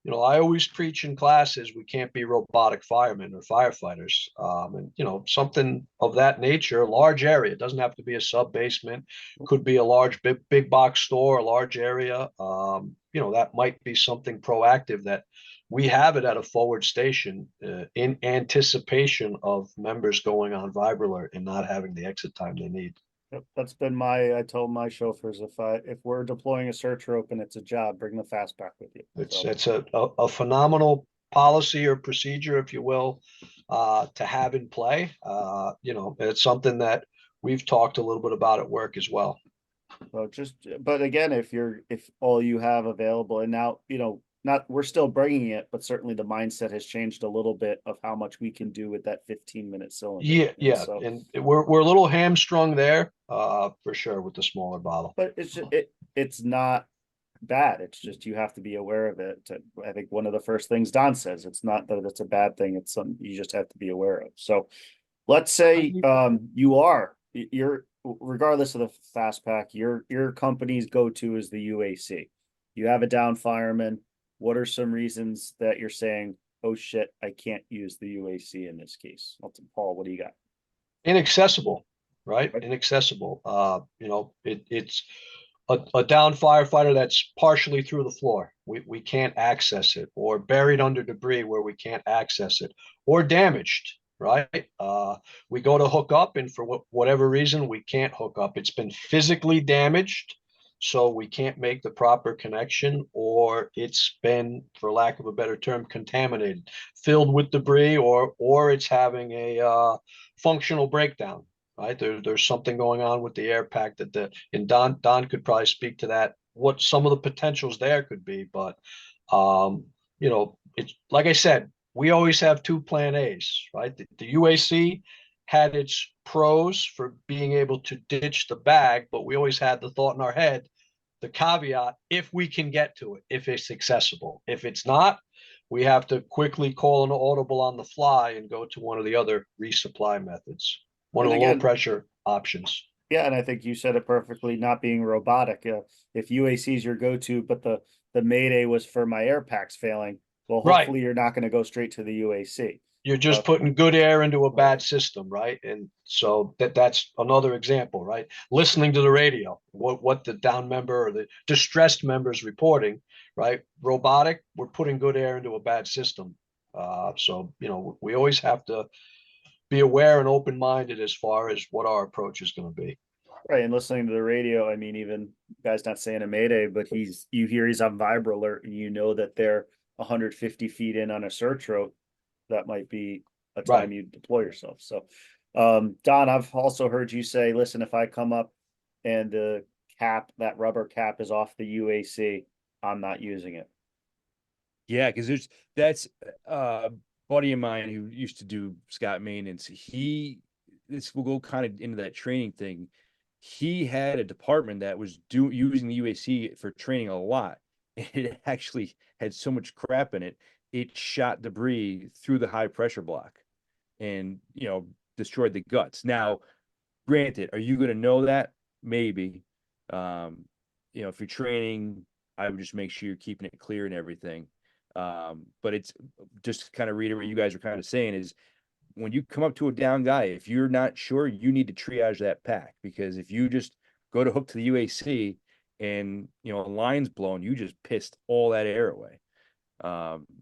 I always preach in classes we can't be robotic firemen or firefighters. And something of that nature, large area, it doesn't have to be a sub basement, could be a large big box store, a large area. That might be something proactive that we have it at a forward station in anticipation of members going on vibra alert and not having the exit time they need. Yep, that's been I told my chauffeurs, if we're deploying a search rope and it's a job, bring the fast pack with you. It's a phenomenal policy or procedure, if you will, to have in play. It's something that we've talked a little bit about at work as well. So but again, if all you have available, and now, we're still bringing it, but certainly the mindset has changed a little bit of how much we can do with that 15-minute cylinder. Yeah. So, and we're a little hamstrung there, for sure, with the smaller bottle. but it's not bad. It's just you have to be aware of it. I think one of the first things Don says, it's not that it's a bad thing. It's something you just have to be aware of. So let's say you're regardless of the fast pack, your company's go-to is the UAC. You have a down fireman. What are some reasons that you're saying, oh shit, I can't use the UAC in this case? Paul, what do you got? Inaccessible, right? Inaccessible. It's a down firefighter that's partially through the floor. We can't access it, or buried under debris where we can't access it, or damaged, right? We go to hook up, and for whatever reason, we can't hook up. It's been physically damaged. so we can't make the proper connection, or it's been, for lack of a better term, contaminated, filled with debris, or it's having a functional breakdown. Right, there's something going on with the air pack and Don could probably speak to that, what some of the potentials there could be. But you know, it's like I said, we always have two plan A's, right? The UAC had its pros for being able to ditch the bag, but we always had the thought in our head, the caveat, if we can get to it, if it's accessible. If it's not, we have to quickly call an audible on the fly and go to one of the other resupply methods, one And of the low again, pressure options. yeah, and I think you said it perfectly, not being robotic. If UAC is your go-to, but the Mayday was for my air packs failing, well, Right. hopefully you're not going to go straight to the UAC. You're just putting good air into a bad system, right? And so that's another example, right? Listening to the radio, what the down member or the distressed member is reporting, right? Robotic, we're putting good air into a bad system. So, you know, we always have to be aware and open-minded as far as what our approach is going to be. Right, and listening to the radio, I mean, even guy's not saying a Mayday, but you hear he's on Vibra Alert, and you know that they're 150 feet in on a search route. That might be a time Right. you deploy yourself. So, Don, I've also heard you say, listen, if I come up and the that rubber cap is off the UAC, I'm not using it. Yeah, because that's buddy of mine who used to do Scott maintenance. This will go kind of into that training thing. He had a department that was using the UAC for training a lot. It actually had so much crap in it, it shot debris through the high pressure block and, you know, destroyed the guts. Now, granted, are you going to know that? Maybe. You know, if you're training, I would just make sure you're keeping it clear and everything. But it's just to kind of reiterate what you guys are kind of saying is, when you come up to a down guy, if you're not sure, you need to triage that pack, because if you just go to hook to the UAC and, you know, a line's blown, you just pissed all that air away.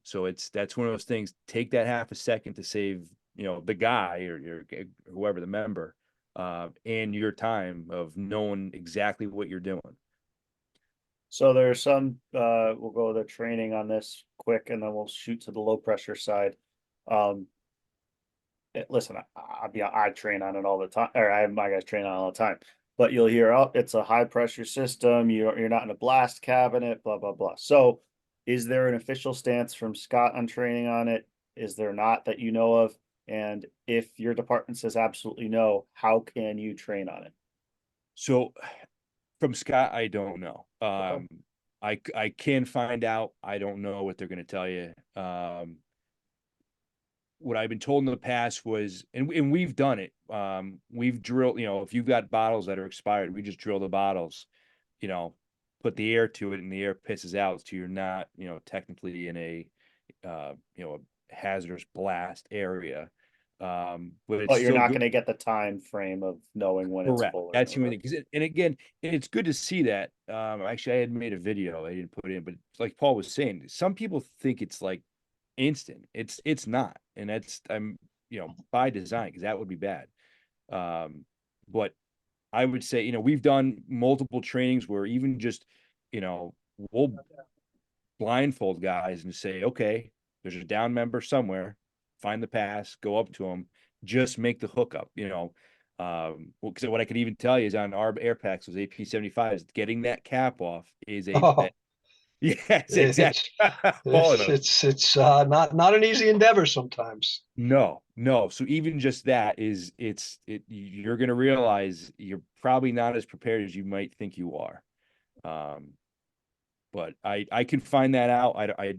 So that's one of those things. Take that half a second to save, you know, the guy or whoever the member, and your time of knowing exactly what you're doing. So there's some, we'll go the training on this quick, and then we'll shoot to the low pressure side. Listen, I train on it all the time, or I have my guys train on it all the time. But you'll hear, oh, it's a high pressure system. You're not in a blast cabinet, blah blah blah. So, is there an official stance from Scott on training on it? Is there not, that you know of? And if your department says absolutely no, how can you train on it? So, from Scott, I don't know. I can find out. I don't know what they're going to tell you. What I've been told in the past was, and we've done it. We've drilled, you know, if you've got bottles that are expired, we just drill the bottles, you know, put the air to it, and the air pisses out. So you're not, you know, technically in a, you know, a hazardous blast area. But it's you're still not good. going to get the time frame of knowing when it's Correct. full. That's the only thing. And again, it's good to see that. Actually, I had made a video. I didn't put it in, but like Paul was saying, some people think it's like instant. It's not, and that's, you know, by design, because that would be bad. But I would say, you know, we've done multiple trainings where even just, you know, we'll blindfold guys and say, okay, there's a down member somewhere, find the pass, go up to them, just make the hookup, you know. Because what I could even tell you is on our air packs, those AP75s, getting that cap off is a yes, exactly. It's not an easy endeavor sometimes. No. So even just that is, you're going to realize you're probably not as prepared as you might think you are. But I can find that out. I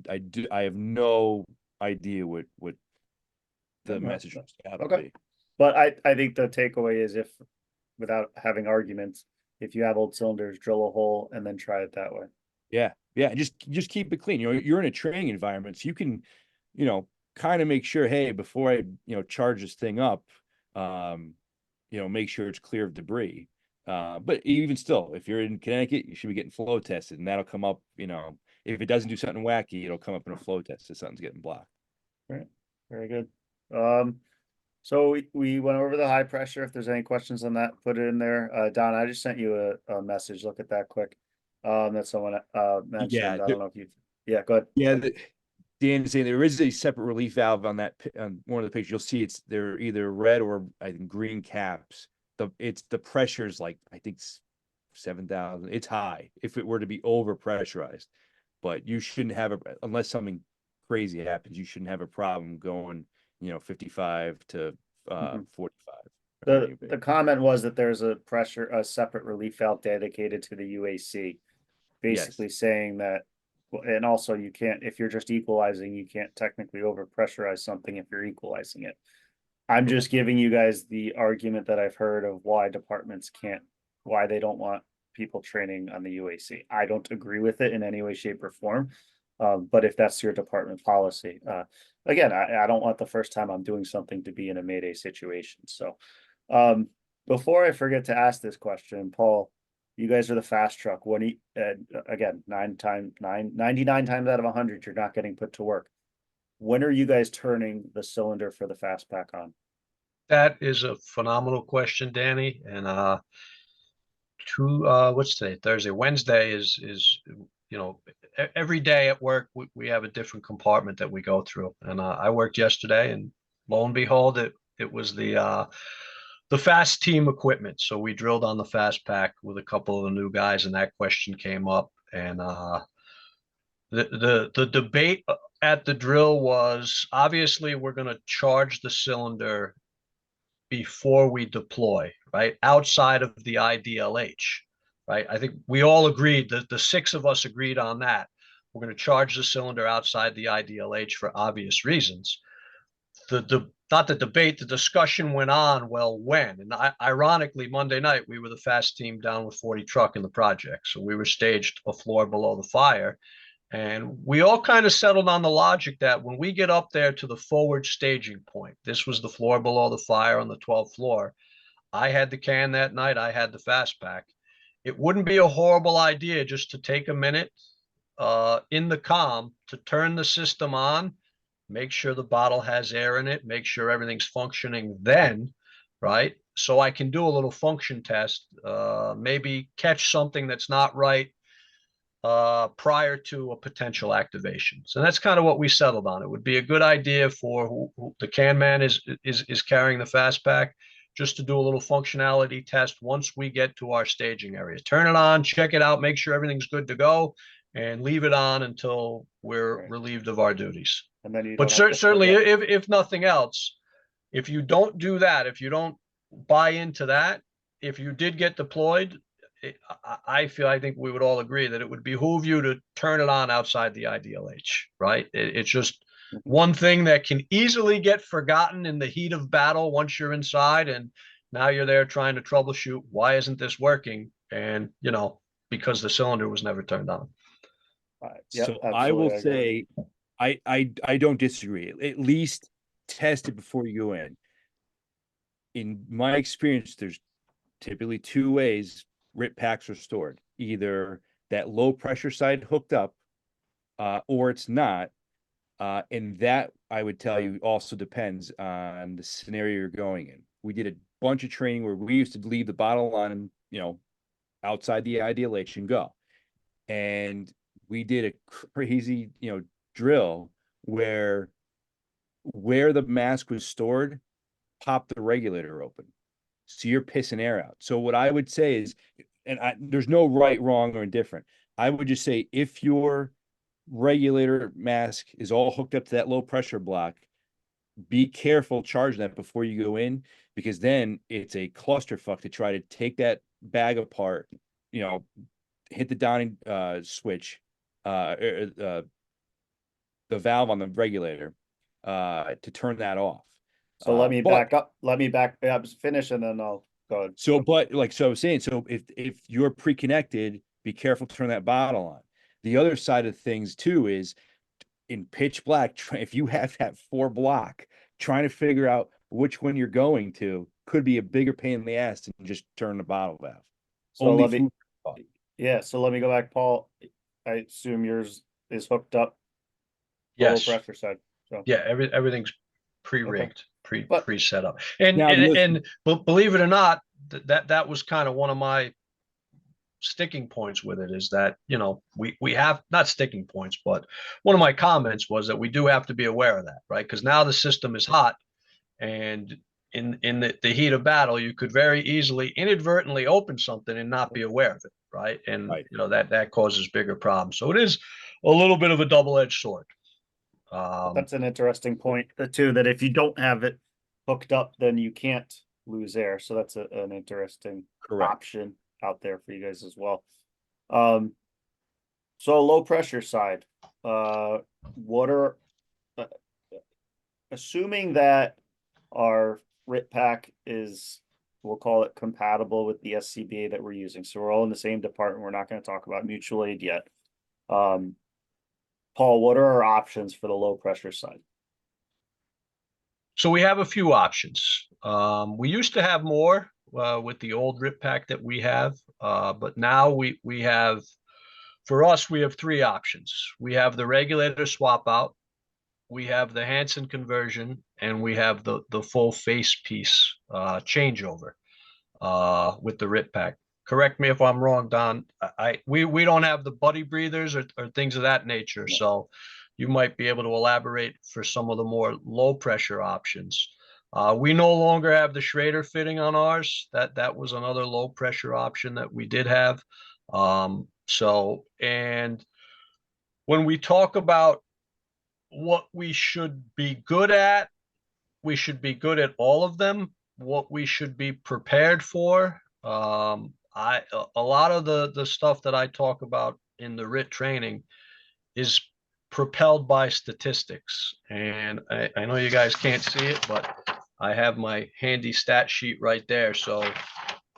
have no idea what the message was to be. But I think the takeaway is, if, without having arguments, if you have old cylinders, drill a hole and then try it that way. Yeah. Just keep it clean. You know, you're in a training environment, so you can, you know, kind of make sure, hey, before I, you know, charge this thing up, you know, make sure it's clear of debris. But even still, if you're in Connecticut, you should be getting flow tested, and that'll come up, you know, if it doesn't do something wacky, it'll come up in a flow test if something's getting blocked. Right. Very good. So we went over the high pressure. If there's any questions on that, put it in there. Don, I just sent you a message. Look at that quick. that someone mentioned. Yeah, I don't know if you. Yeah, go ahead. Yeah, Dan is saying there is a separate relief valve on that on one of the pictures. You'll see they're either red or I think green caps. The pressure is like I think 7,000. It's high if it were to be over pressurized, but you shouldn't have unless something crazy happens. You shouldn't have a problem going 55 to 45. The comment was that there's a separate relief valve dedicated to the UAC, basically saying that, and also you can't, if you're just equalizing, you can't technically over pressurize something if you're equalizing it. I'm just giving you guys the argument that I've heard of why departments why they don't want people training on the UAC. I don't agree with it in any way, shape, or form. But if that's your department policy, again, I don't want the first time I'm doing something to be in a Mayday situation. So, before I forget to ask this question, Paul, you guys are the fast truck. Again, 99 times out of 100, you're not getting put to work. When are you guys turning the cylinder for the fast pack on? That is a phenomenal question, Danny. And what's today? Thursday. Wednesday is every day at work we have a different compartment that we go through. And I worked yesterday, and lo and behold, it was the fast team equipment. So we drilled on the fast pack with a couple of the new guys, and that question came up. And the debate at the drill was obviously we're going to charge the cylinder before we deploy, right? Outside of the IDLH, right? I think we all agreed that the 6 of us agreed on that. We're going to charge the cylinder outside the IDLH for obvious reasons. Not the debate, the discussion went on, well, when? And ironically, Monday night, we were the fast team down with 40 truck in the project. So we were staged a floor below the fire. And we all kind of settled on the logic that when we get up there to the forward staging point, this was the floor below the fire on the 12th floor. I had the can that night. I had the fast pack. It wouldn't be a horrible idea just to take a minute in the comm to turn the system on, make sure the bottle has air in it, make sure everything's functioning then, right? So I can do a little function test, maybe catch something that's not right prior to a potential activation. So that's kind of what we settled on. It would be a good idea for who the can man is carrying the fast pack, just to do a little functionality test once we get to our staging area. Turn it on, check it out, make sure everything's good to go, and leave it on until we're relieved of our duties. And then but certainly, if nothing else, if you don't do that, if you don't buy into that, if you did get deployed, I think we would all agree that it would behoove you to turn it on outside the IDLH, right? It's just one thing that can easily get forgotten in the heat of battle once you're inside, and now you're there trying to troubleshoot, why isn't this working? And, because the cylinder was never turned on. So I will say, I don't disagree. At least test it before you go in. In my experience, there's typically 2 ways RIT packs are stored: either that low pressure side hooked up, or it's not. And that, I would tell you, also depends on the scenario you're going in. We did a bunch of training where we used to leave the bottle on, outside the IDLH and go. And we did a crazy, drill where the mask was stored, popped the regulator open. So you're pissing air out. So what I would say is, there's no right, wrong, or indifferent. I would just say, if your regulator mask is all hooked up to that low pressure block, be careful charging that before you go in, because then it's a clusterfuck to try to take that bag apart, hit the downing switch, the valve on the regulator to turn that off. So let me back up. Let me finish, and then I'll go ahead. So I was saying, so if you're pre-connected, be careful to turn that bottle on. The other side of things too is, in pitch black, if you have that 4 block, trying to figure out which one you're going to could be a bigger pain in the ass than just turn the bottle valve. So let me go back, Paul. I assume yours is hooked up. Yes. Low pressure side. So yeah, everything's pre-rigged, okay. pre-set up. And believe it or not, that was kind of one of my sticking points with it is that, you know, we have not sticking points, but one of my comments was that we do have to be aware of that, right? Because now the system is hot, and in the heat of battle, you could very easily inadvertently open something and not be aware of it, right? And Right. you know that causes bigger problems. So it is a little bit of a double-edged sword. That's an interesting point too, that if you don't have it hooked up, then you can't lose air. So that's an interesting Correct. option out there for you guys as well. So low pressure side, what are, uh, assuming that our RIT pack is, we'll call it compatible with the SCBA that we're using. So we're all in the same department. We're not going to talk about mutual aid yet. Paul, what are our options for the low pressure side? So we have a few options. We used to have more with the old RIT pack that we have, but now we have, for us, we have three options. We have the regulator swap out, we have the Hansen conversion, and we have the full face piece changeover with the RIT pack. Correct me if I'm wrong, Don. We don't have the buddy breathers or things of that nature. No. So you might be able to elaborate for some of the more low pressure options. We no longer have the Schrader fitting on ours. That was another low pressure option that we did have. And when we talk about what we should be good at, we should be good at all of them. What we should be prepared for, a lot of the stuff that I talk about in the RIT training is propelled by statistics. And I know you guys can't see it, but I have my handy stat sheet right there. So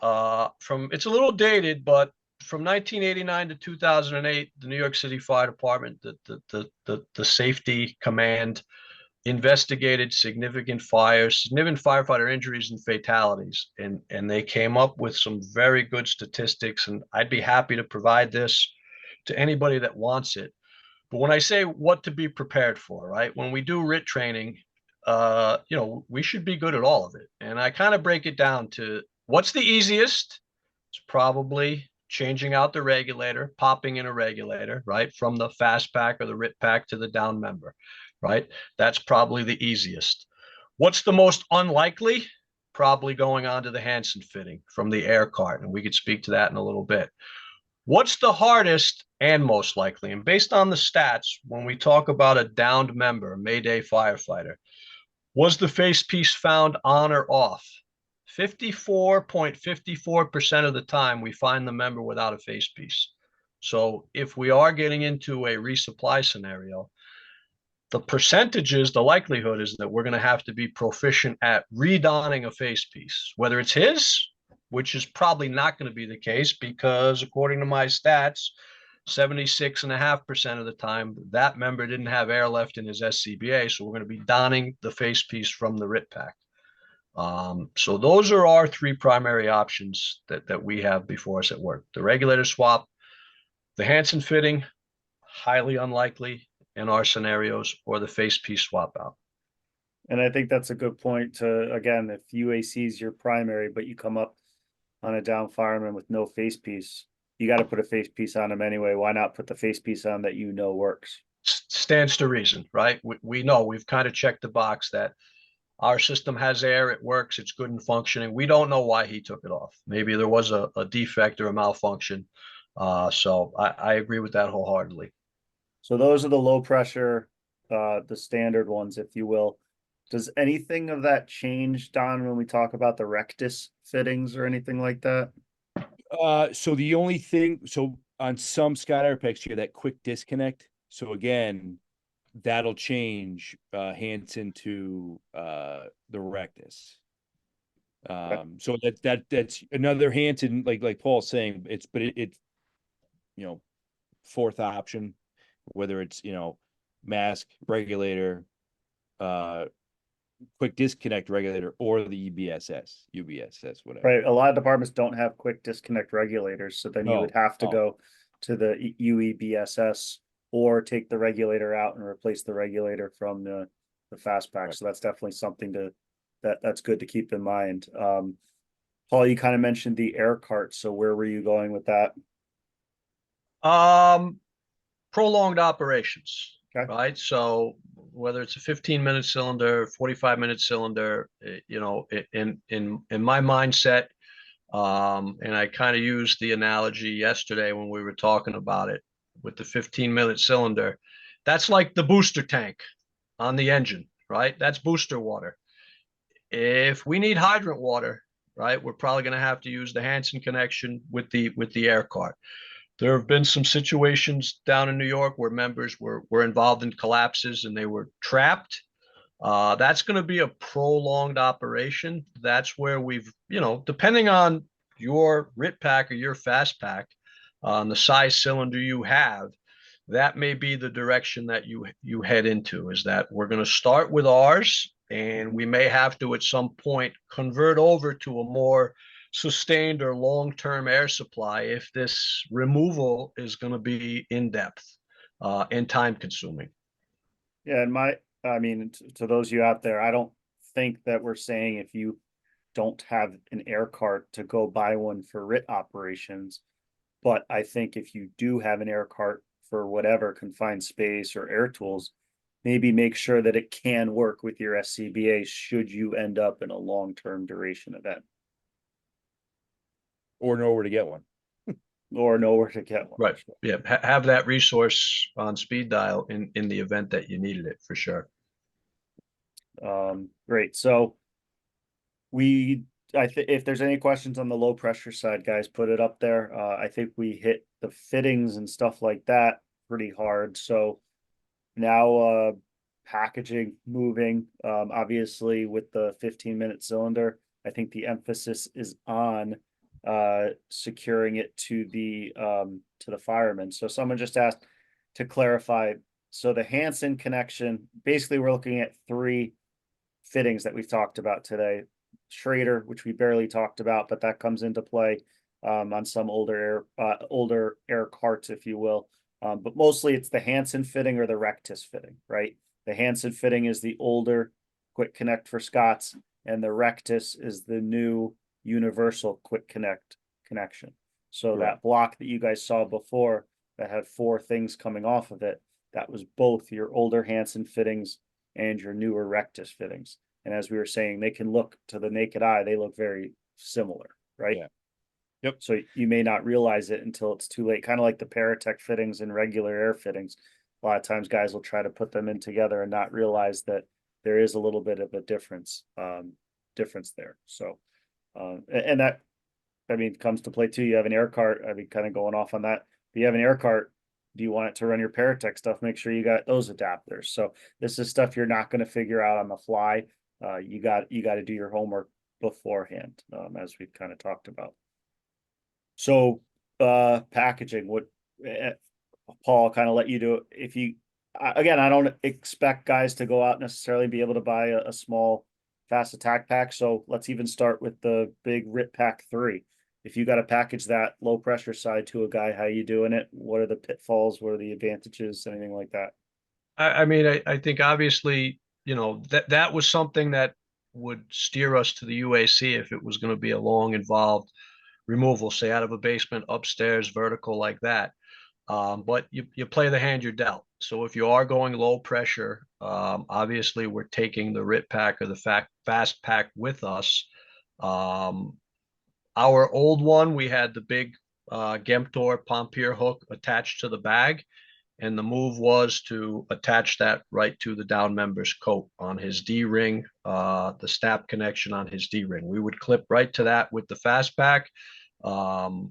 it's a little dated, but from 1989 to 2008, the New York City Fire Department, the safety command, investigated significant fires, significant firefighter injuries and fatalities, and they came up with some very good statistics. And I'd be happy to provide this to anybody that wants it. But when I say what to be prepared for, right? When we do RIT training, you know, we should be good at all of it. And I kind of break it down to what's the easiest. It's probably changing out the regulator, popping in a regulator, right? From the fast pack or the RIT pack to the down member, right? That's probably the easiest. What's the most unlikely? Probably going on to the Hansen fitting from the air cart. And we could speak to that in a little bit. What's the hardest and most likely? And based on the stats, when we talk about a downed member, a Mayday firefighter, was the face piece found on or off? 54.54% of the time, we find the member without a face piece. So if we are getting into a resupply scenario, the percentages, the likelihood is that we're going to have to be proficient at redonning a face piece, whether it's his, which is probably not going to be the case because according to my stats, 76.5% of the time, that member didn't have air left in his SCBA. So we're going to be donning the face piece from the RIT pack. So those are our three primary options that we have before us at work. The regulator swap, the Hansen fitting, highly unlikely in our scenarios, or the face piece swap out. And I think that's a good point to, again, if UAC is your primary, but you come up on a down fireman with no face piece, you got to put a face piece on him anyway. Why not put the face piece on that you know works? Stands to reason, right? We know, we've kind of checked the box that our system has air, it works, it's good and functioning. We don't know why he took it off. Maybe there was a defect or a malfunction. So I agree with that wholeheartedly. So those are the low pressure, the standard ones, if you will. Does anything of that change, Don, when we talk about the rectus fittings or anything like that? So the only thing, so on some Scott Air packs here, that quick disconnect. So again, that'll change Hansen to the rectus. So that's another Hansen, like Paul's saying, it's you know, fourth option, whether it's, you know, mask regulator, quick disconnect regulator, or the UBSS, whatever. Right. A lot of departments don't have quick disconnect regulators. So then you would have to go to the UEBSS or take the regulator out and replace the regulator from the fast pack. Right. So that's definitely something that's good to keep in mind. Paul, you kind of mentioned the air cart. So where were you going with that? Prolonged operations, Okay. right? So whether it's a 15-minute cylinder, 45-minute cylinder, you know, in my mindset, and I kind of used the analogy yesterday when we were talking about it with the 15-minute cylinder. That's like the booster tank on the engine, right? That's booster water. If we need hydrant water, right, we're probably going to have to use the Hansen connection with the air cart. There have been some situations down in New York where members were involved in collapses and they were trapped. That's going to be a prolonged operation. That's where we've, you know, depending on your RIT pack or your fast pack, the size cylinder you have, that may be the direction that you head into. Is that we're going to start with ours, and we may have to at some point convert over to a more sustained or long-term air supply if this removal is going to be in depth and time consuming. Yeah, and I mean, to those of you out there, I don't think that we're saying if you don't have an air cart to go buy one for RIT operations. But I think if you do have an air cart for whatever confined space or air tools, maybe make sure that it can work with your SCBA should you end up in a long-term duration event Or know where to get one. or know where to get one. Right. Yeah. Have that resource on speed dial in the event that you needed it for sure. Great. So if there's any questions on the low pressure side, guys, put it up there. I think we hit the fittings and stuff like that pretty hard. So now packaging, moving, obviously with the 15-minute cylinder, I think the emphasis is on securing it to the fireman. So someone just asked to clarify. So the Hansen connection, basically we're looking at 3 fittings that we've talked about today. Schrader, which we barely talked about, but that comes into play on some older air carts, if you will. But mostly it's the Hansen fitting or the Rectus fitting, right? The Hansen fitting is the older quick connect for Scots, and the Rectus is the new universal quick connect connection. So Right. that block that you guys saw before that had 4 things coming off of it, that was both your older Hansen fittings and your newer Rectus fittings. And as we were saying, they can look to the naked eye, they look very similar, right? Yeah. Yep. So you may not realize it until it's too late, kind of like the Paratech fittings and regular air fittings. A lot of times guys will try to put them in together and not realize that there is a little bit of a difference there. So and that, I mean, comes to play too. You have an air cart, I mean, kind of going off on that. If you have an air cart, do you want it to run your Paratech stuff? Make sure you got those adapters. So this is stuff you're not going to figure out on the fly. You got to do your homework beforehand, as we've kind of talked about. So packaging, what Paul kind of let you do. If you again, I don't expect guys to go out necessarily be able to buy a small fast attack pack. So let's even start with the big RIT Pack 3. If you got to package that low pressure side to a guy, how you doing it? What are the pitfalls? What are the advantages? Anything like that? I mean, I think obviously, you know, that was something that would steer us to the UAC if it was going to be a long, involved removal, say out of a basement, upstairs, vertical like that. But you play the hand you're dealt. So if you are going low pressure, obviously we're taking the RIT pack or the fast pack with us. Our old one, we had the big Gemtor Pompier hook attached to the bag. And the move was to attach that right to the down member's coat on his D-ring, the snap connection on his D-ring. We would clip right to that with the fast pack and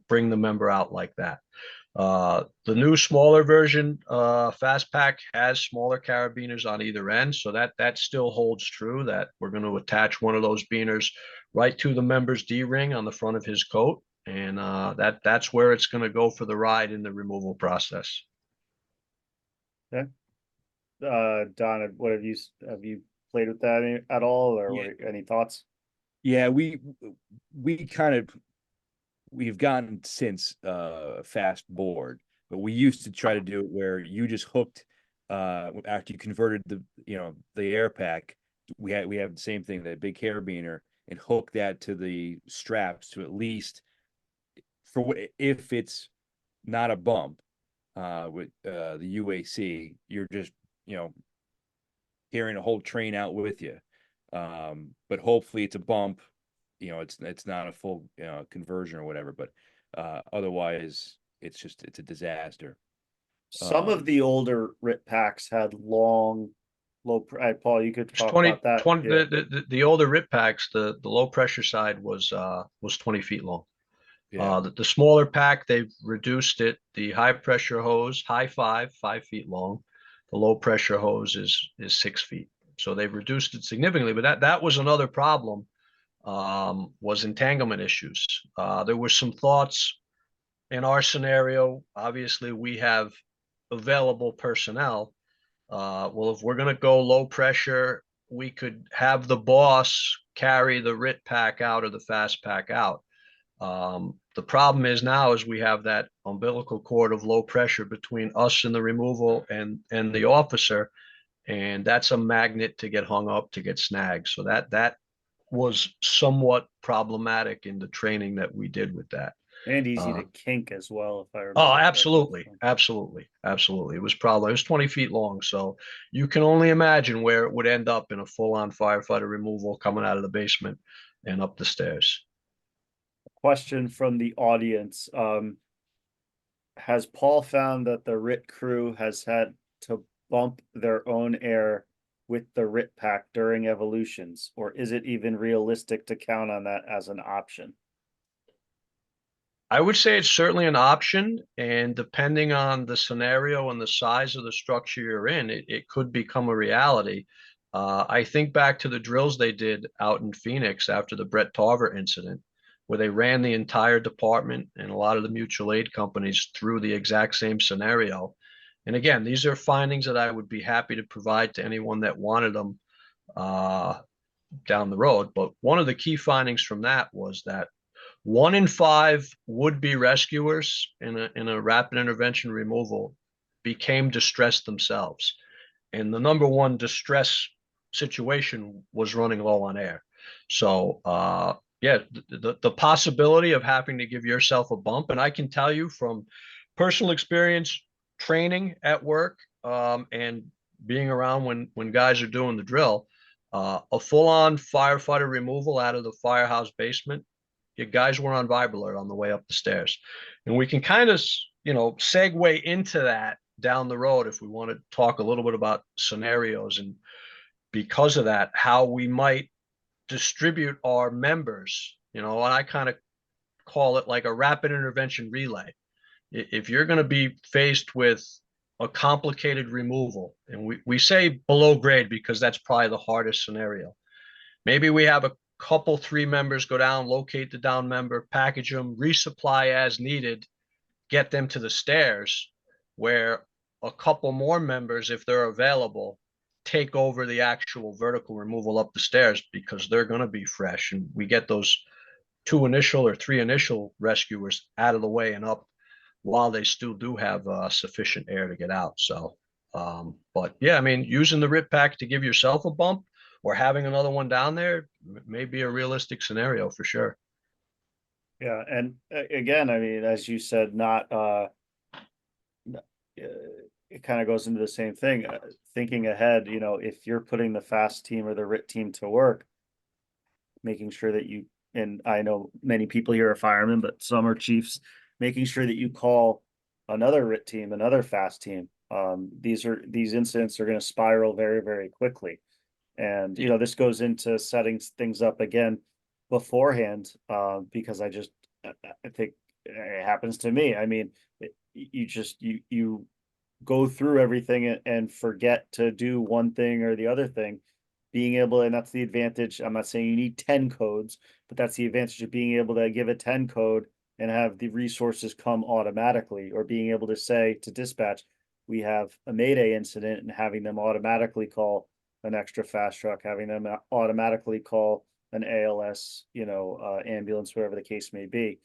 bring the member out like that. The new smaller version, fast pack, has smaller carabiners on either end. So that still holds true, that we're going to attach one of those beaners right to the member's D-ring on the front of his coat. And that's where it's going to go for the ride in the removal process. Don, what have you played with that at all, or Yeah. any thoughts? Yeah, we've gotten since fast board, but we used to try to do it where you just hooked after you converted the air pack. We have the same thing, that big carabiner, and hook that to the straps to at least, for if it's not a bump with the UAC, you're just, you know, carrying a whole train out with you. But hopefully it's a bump, you know, it's not a full conversion or whatever, but otherwise it's a disaster. Some of the older RIT packs had long, Paul, you could It's talk 20, about that. 20 Yeah. the older RIT packs, the low pressure side was 20 feet long. Yeah. The smaller pack, they've reduced it. The high pressure hose, high 5 feet long. The low pressure hose is 6 feet. So they've reduced it significantly. But that was another problem, was entanglement issues. There were some thoughts in our scenario. Obviously, we have available personnel. Well, if we're going to go low pressure, we could have the boss carry the RIT pack out or the fast pack out. The problem is now is we have that umbilical cord of low pressure between us and the removal and the officer, and that's a magnet to get hung up, to get snagged. So that was somewhat problematic in the training that we did with that. And easy to kink as well, if I remember. Oh, correctly. absolutely. It was 20 feet long. So you can only imagine where it would end up in a full-on firefighter removal coming out of the basement and up the stairs. Question from the audience. Has Paul found that the RIT crew has had to bump their own air with the RIT pack during evolutions, or is it even realistic to count on that as an option? I would say it's certainly an option, and depending on the scenario and the size of the structure you're in, it could become a reality. I think back to the drills they did out in Phoenix after the Brett Tarver incident, where they ran the entire department and a lot of the mutual aid companies through the exact same scenario. And again, these are findings that I would be happy to provide to anyone that wanted them down the road. But one of the key findings from that was that 1 in 5 would-be rescuers in a rapid intervention removal became distressed themselves. And the number one distress situation was running low on air. So yeah, the possibility of having to give yourself a bump, and I can tell you from personal experience, training at work, and being around when guys are doing the drill, a full-on firefighter removal out of the firehouse basement, your guys were on vibe alert on the way up the stairs. And we can kind of, segue into that down the road if we want to talk a little bit about scenarios, and because of that, how we might distribute our members, and I kind of call it like a rapid intervention relay. If you're going to be faced with a complicated removal, and we say below grade because that's probably the hardest scenario. Maybe we have a couple 3 members go down, locate the down member, package them, resupply as needed, get them to the stairs, where a couple more members, if they're available, take over the actual vertical removal up the stairs because they're going to be fresh, and we get those 2 initial or 3 initial rescuers out of the way and up while they still do have sufficient air to get out. So but yeah, I mean, using the RIT pack to give yourself a bump or having another one down there may be a realistic scenario for sure. Yeah, and again, I mean, as you said, it kind of goes into the same thing. Thinking ahead, if you're putting the fast team or the RIT team to work, making sure that you, and I know many people here are firemen, but some are chiefs, making sure that you call another RIT team, another fast team. These incidents are going to spiral very, very quickly. And, this goes into setting things up again beforehand, because I think it happens to me. I mean, you go through everything and forget to do one thing or the other thing. Being able, and that's the advantage. I'm not saying you need 10 codes, but that's the advantage of being able to give a 10 code and have the resources come automatically, or being able to say to dispatch, we have a Mayday incident, and having them automatically call an extra fast truck, having them automatically call an ALS, ambulance, whatever the case may be,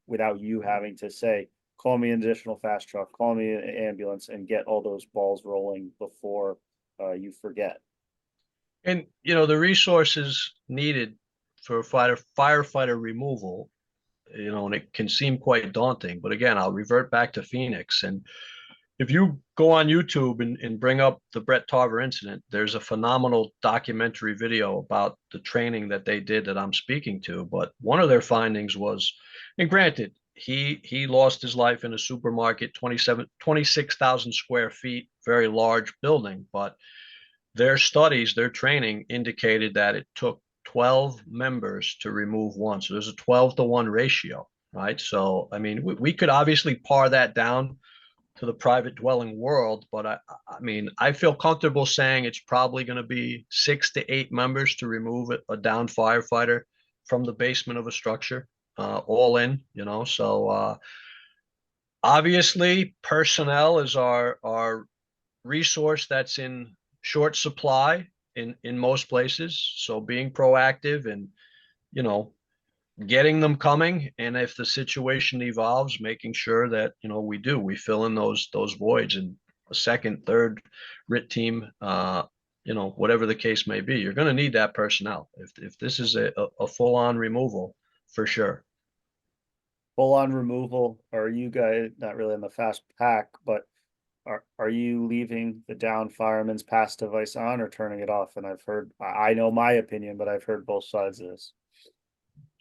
without you having to say, call me an additional fast truck, call me an ambulance, and get all those balls rolling before you forget. And the resources needed for firefighter removal, and it can seem quite daunting. But again, I'll revert back to Phoenix. And if you go on YouTube and bring up the Brett Tarver incident, there's a phenomenal documentary video about the training that they did that I'm speaking to. But one of their findings was, and granted, he lost his life in a supermarket, 26,000 square feet, very large building. But their studies, their training indicated that it took 12 members to remove one. So there's a 12-to-1 ratio, right? So, I mean, we could obviously par that down to the private dwelling world, but I mean, I feel comfortable saying it's probably going to be 6 to 8 members to remove a down firefighter from the basement of a structure, all in, So obviously, personnel is our resource that's in short supply in most places. So being proactive and, getting them coming, and if the situation evolves, making sure that we fill in those voids, and a second, third RIT team, whatever the case may be, you're going to need that personnel if this is a full-on removal, for sure. Full-on removal, are you guys not really in the fast pack, but are you leaving the down fireman's pass device on or turning it off? And I know my opinion, but I've heard both sides of this.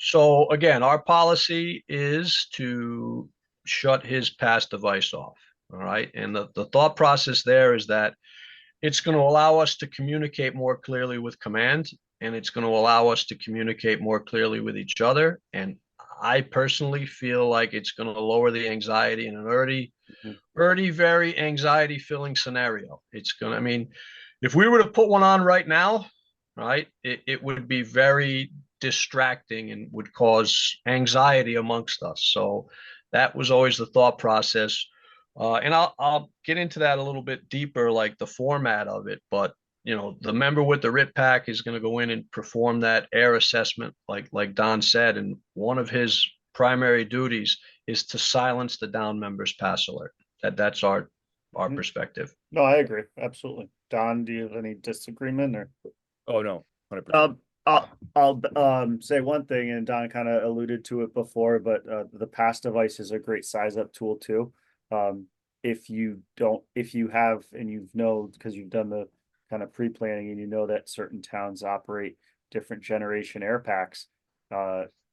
So again, our policy is to shut his pass device off. All right. And the thought process there is that it's going to allow us to communicate more clearly with command, and it's going to allow us to communicate more clearly with each other. And I personally feel like it's going to lower the anxiety in an already very anxiety filling scenario. I mean, if we were to put one on right now, right, it would be very distracting and would cause anxiety amongst us. So that was always the thought process. And I'll get into that a little bit deeper, like the format of it. But, the member with the RIT pack is going to go in and perform that air assessment, like Don said. And one of his primary duties is to silence the down member's pass alert. That's our perspective. No, I agree. Absolutely. Don, do you have any disagreement or? Oh, no. 100%. I'll say one thing, and Don kind of alluded to it before, but the pass device is a great size up tool too. If you have, and because you've done the kind of pre-planning and that certain towns operate different generation air packs.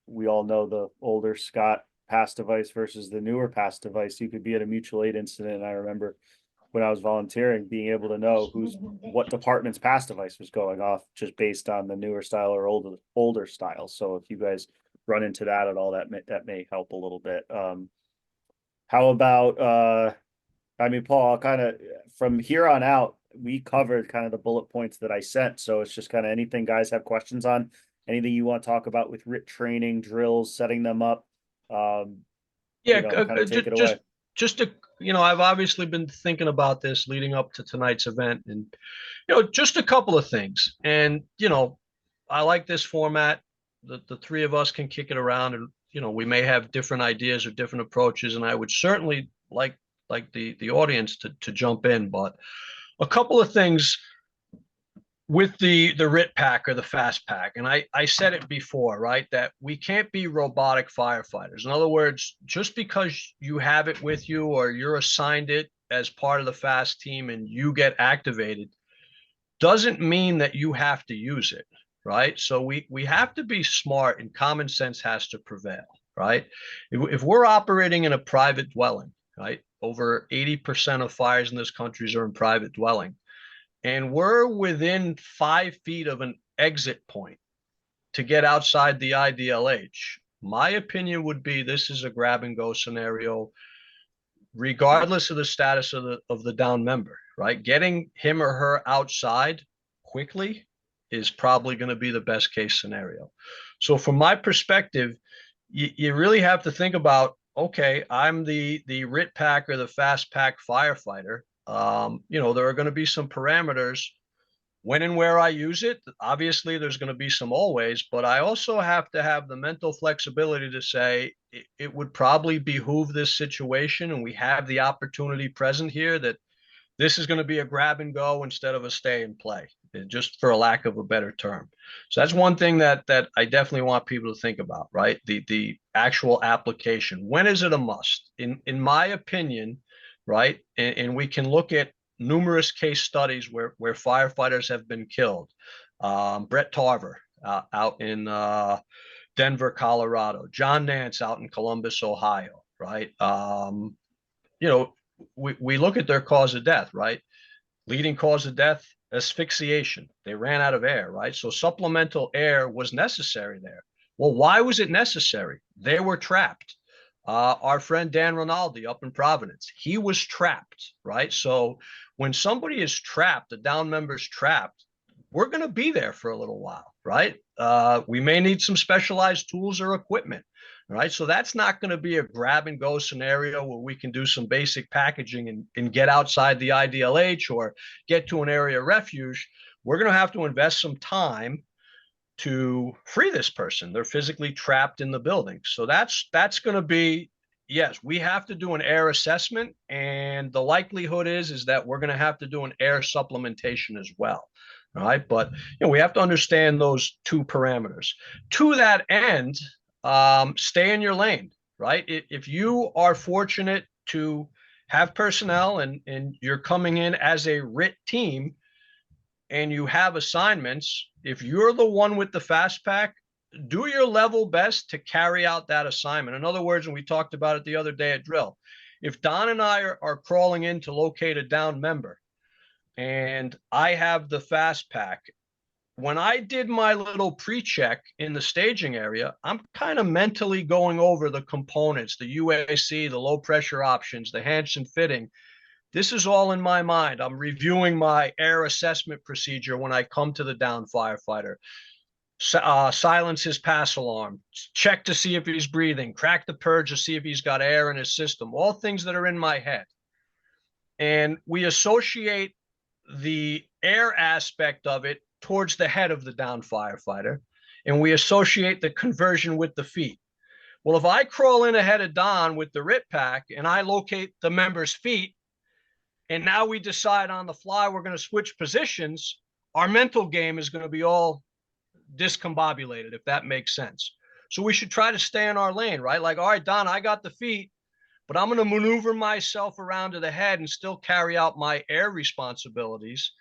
We all know the older Scott pass device versus the newer pass device. You could be at a mutual aid incident, and I remember when I was volunteering, being able to know what department's pass device was going off just based on the newer style or older style. So if you guys run into that at all, that may help a little bit. How about I mean, Paul, kind of from here on out, we covered kind of the bullet points that I sent. So it's just kind of anything guys have questions on, anything you want to talk about with RIT training, drills, setting them up. Yeah, kind of take it away. Just to, I've obviously been thinking about this leading up to tonight's event, and, just a couple of things. And, I like this format. The three of us can kick it around, and, we may have different ideas or different approaches. And I would certainly like the audience to jump in, but a couple of things with the RIT pack or the fast pack. And I said it before, right, that we can't be robotic firefighters. In other words, just because you have it with you or you're assigned it as part of the fast team and you get activated doesn't mean that you have to use it, right? So we have to be smart, and common sense has to prevail, right? If we're operating in a private dwelling, right, over 80% of fires in this country are in private dwelling, and we're within 5 feet of an exit point to get outside the IDLH, my opinion would be this is a grab and go scenario, regardless of the status of the down member, right? Getting him or her outside quickly is probably going to be the best case scenario. So from my perspective, you really have to think about, okay, I'm the RIT pack or the fast pack firefighter. There are going to be some parameters when and where I use it. Obviously, there's going to be some always, but I also have to have the mental flexibility to say it would probably behoove this situation, and we have the opportunity present here that this is going to be a grab and go instead of a stay and play. just for a lack of a better term. So that's one thing that I definitely want people to think about, right? The actual application. When is it a must? In my opinion, right? And we can look at numerous case studies where firefighters have been killed. Brett Tarver out in Denver, Colorado. John Nance out in Columbus, Ohio, right? You know, we look at their cause of death, right? Leading cause of death, asphyxiation. They ran out of air, right? So supplemental air was necessary there. Well, why was it necessary? They were trapped. Our friend Dan Rinaldi up in Providence, he was trapped, right? So when somebody is trapped, the down member's trapped, we're going to be there for a little while, right? We may need some specialized tools or equipment, right? So that's not going to be a grab and go scenario where we can do some basic packaging and get outside the IDLH or get to an area of refuge. We're going to have to invest some time to free this person. They're physically trapped in the building. So that's going to be, yes, we have to do an air assessment, and the likelihood is that we're going to have to do an air supplementation as well. All right. But we have to understand those two parameters. To that end, stay in your lane, right? If you are fortunate to have personnel and you're coming in as a RIT team and you have assignments, if you're the one with the fast pack, do your level best to carry out that assignment. In other words, and we talked about it the other day at drill, if Don and I are crawling in to locate a down member and I have the fast pack, when I did my little pre-check in the staging area, I'm kind of mentally going over the components, the UAC, the low pressure options, the Hansen fitting. This is all in my mind. I'm reviewing my air assessment procedure when I come to the down firefighter. Silence his pass alarm, check to see if he's breathing, crack the purge to see if he's got air in his system, all things that are in my head. And we associate the air aspect of it towards the head of the down firefighter, and we associate the conversion with the feet. Well, if I crawl in ahead of Don with the RIT pack and I locate the member's feet, and now we decide on the fly we're going to switch positions, our mental game is going to be all discombobulated, if that makes sense. So we should try to stay in our lane, right? Like, all right, Don, I got the feet, but I'm going to maneuver myself around to the head and still carry out my air responsibilities.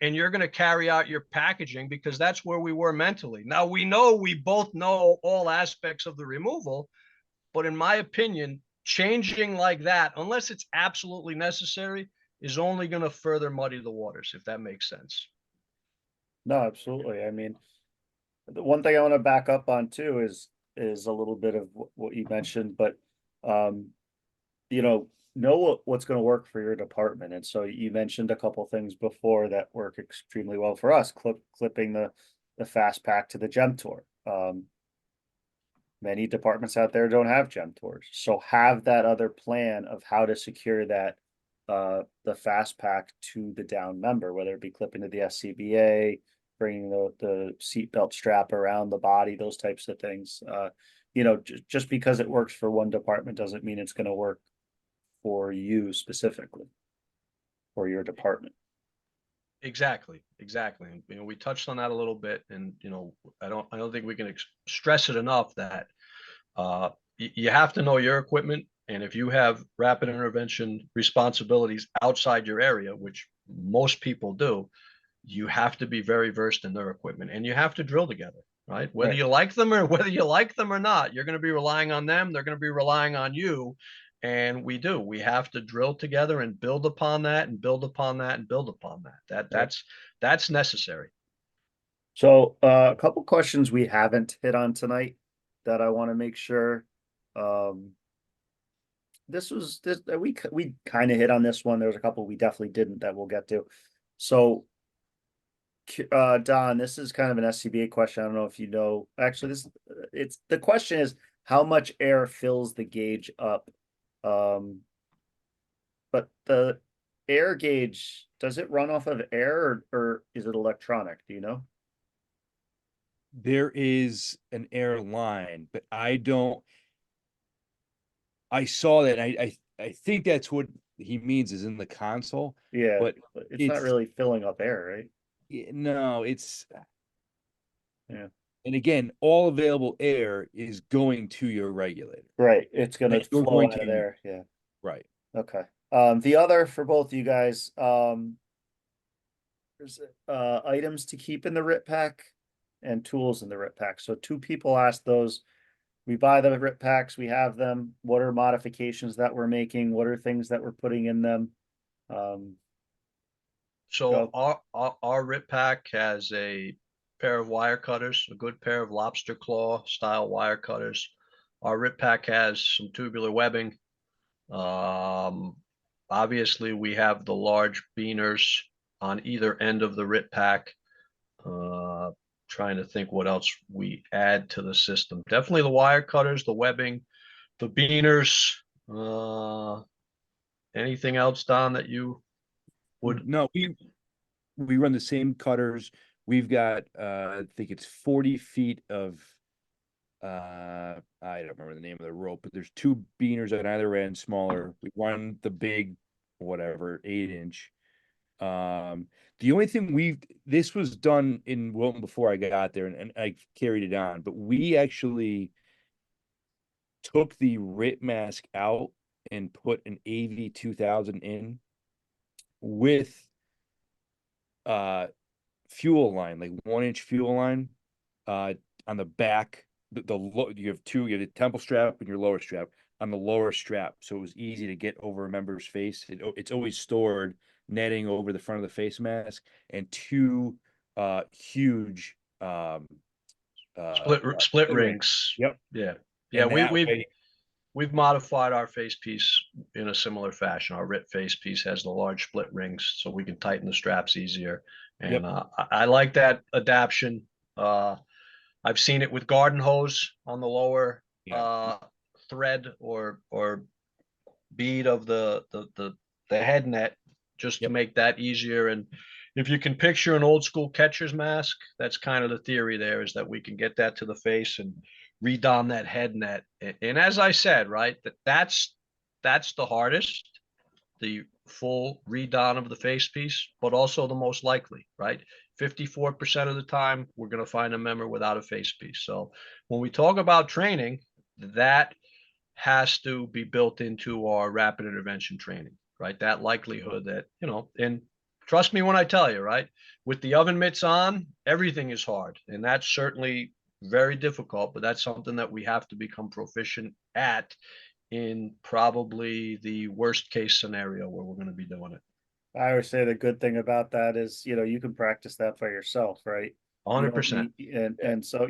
And you're going to carry out your packaging, because that's where we were mentally. Now, we both know all aspects of the removal, but in my opinion, changing like that, unless it's absolutely necessary, is only going to further muddy the waters, if that makes sense. No, absolutely. I mean, the one thing I want to back up on too is a little bit of what you mentioned, but know what's going to work for your department. And so you mentioned a couple things before that work extremely well for us, clipping the fast pack to the gem tour. Many departments out there don't have gem tours, so have that other plan of how to secure that the fast pack to the down member, whether it be clipping to the SCBA, bringing the seatbelt strap around the body, those types of things. Just because it works for one department doesn't mean it's going to work for you specifically, or your department. Exactly. We touched on that a little bit, and I don't think we can stress it enough that you have to know your equipment, and if you have rapid intervention responsibilities outside your area, which most people do, you have to be very versed in their equipment, and you have to drill together, right? Whether you like them or not, you're going to be relying on them. They're going to be relying on you. And we have to drill together and build upon that and build upon that and build upon that. That's necessary. So a couple questions we haven't hit on tonight that I want to make sure. We kind of hit on this one. There's a couple we definitely didn't that we'll get to. So Don, this is kind of an SCBA question. I don't know if you know. Actually, the question is how much air fills the gauge up. But the air gauge, does it run off of air or is it electronic? Do you know? There is an air line, but I saw that. I think that's what he means is in the console. Yeah, but it's not really filling up air, right? No, it's Yeah. and again, all available air is going to your regulator. Right, it's gonna It's going flow out to of you. there, yeah, Right. okay. The other for both you guys, there's items to keep in the RIT pack and tools in the RIT pack. So two people asked those. We buy the RIT packs, we have them. What are modifications that we're making? What are things that we're putting in them? Um, So Go. our RIT pack has a pair of wire cutters, a good pair of lobster claw style wire cutters. Our RIT pack has some tubular webbing. Obviously we have the large beaners on either end of the RIT pack. Trying to think what else we add to the system. Definitely the wire cutters, the webbing, the beaners. Anything else, Don, that you would? No, we run the same cutters. We've got I think it's 40 feet of I don't remember the name of the rope, but there's two beaners on either end, smaller. We run the big, whatever, 8-inch. The only thing this was done in Wilton before I got there, and I carried it on, but we actually took the RIT mask out and put an AV 2000 in with fuel line, like 1-inch fuel line, on the back. You have the temple strap and your lower strap on the lower strap, so it was easy to get over a member's face. It's always stored netting over the front of the face mask, and two huge Split rings. Yep. Yeah. Yeah, And that way, we've modified our face piece in a similar fashion. Our RIT face piece has the large split rings, so we can tighten the straps easier. yep, And I like that adaption. I've seen it with garden hose on the lower yeah, thread or bead of the head net, just to yep, make that easier. And if you can picture an old school catcher's mask, that's kind of the theory there, is that we can get that to the face and redon that head net. And as I said, right, that's the hardest, the full redon of the face piece, but also the most likely, right? 54% of the time, we're going to find a member without a face piece. So when we talk about training, that has to be built into our rapid intervention training, right? That likelihood that, and trust me when I tell you, right? With the oven mitts on, everything is hard. And that's certainly very difficult, but that's something that we have to become proficient at in probably the worst case scenario where we're going to be doing it. I always say the good thing about that is, you can practice that by yourself, right? You don't 100%. need, and so,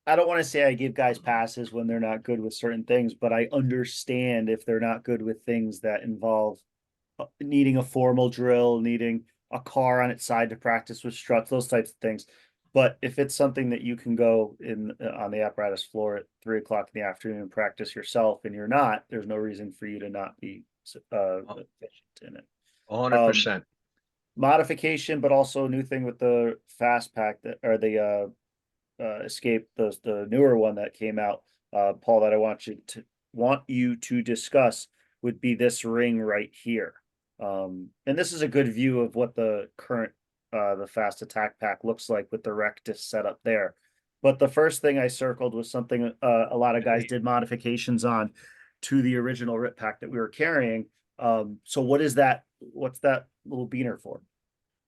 I don't want to say I give guys passes when they're not good with certain things, but I understand if they're not good with things that involve needing a formal drill, needing a car on its side to practice with struts, those types of things. But if it's something that you can go in on the apparatus floor at 3 o'clock in the afternoon and practice yourself, and you're not, there's no reason for you to not be efficient in it. 100%. Modification, but also a new thing with the fast pack that or the Escape, the newer one that came out, Paul, that I want you to discuss would be this ring right here. And this is a good view of what the current the fast attack pack looks like with the rectus set up there. But the first thing I circled was something a lot of guys did modifications on to the original RIT pack that we were carrying. So what is that? What's that little beaner for?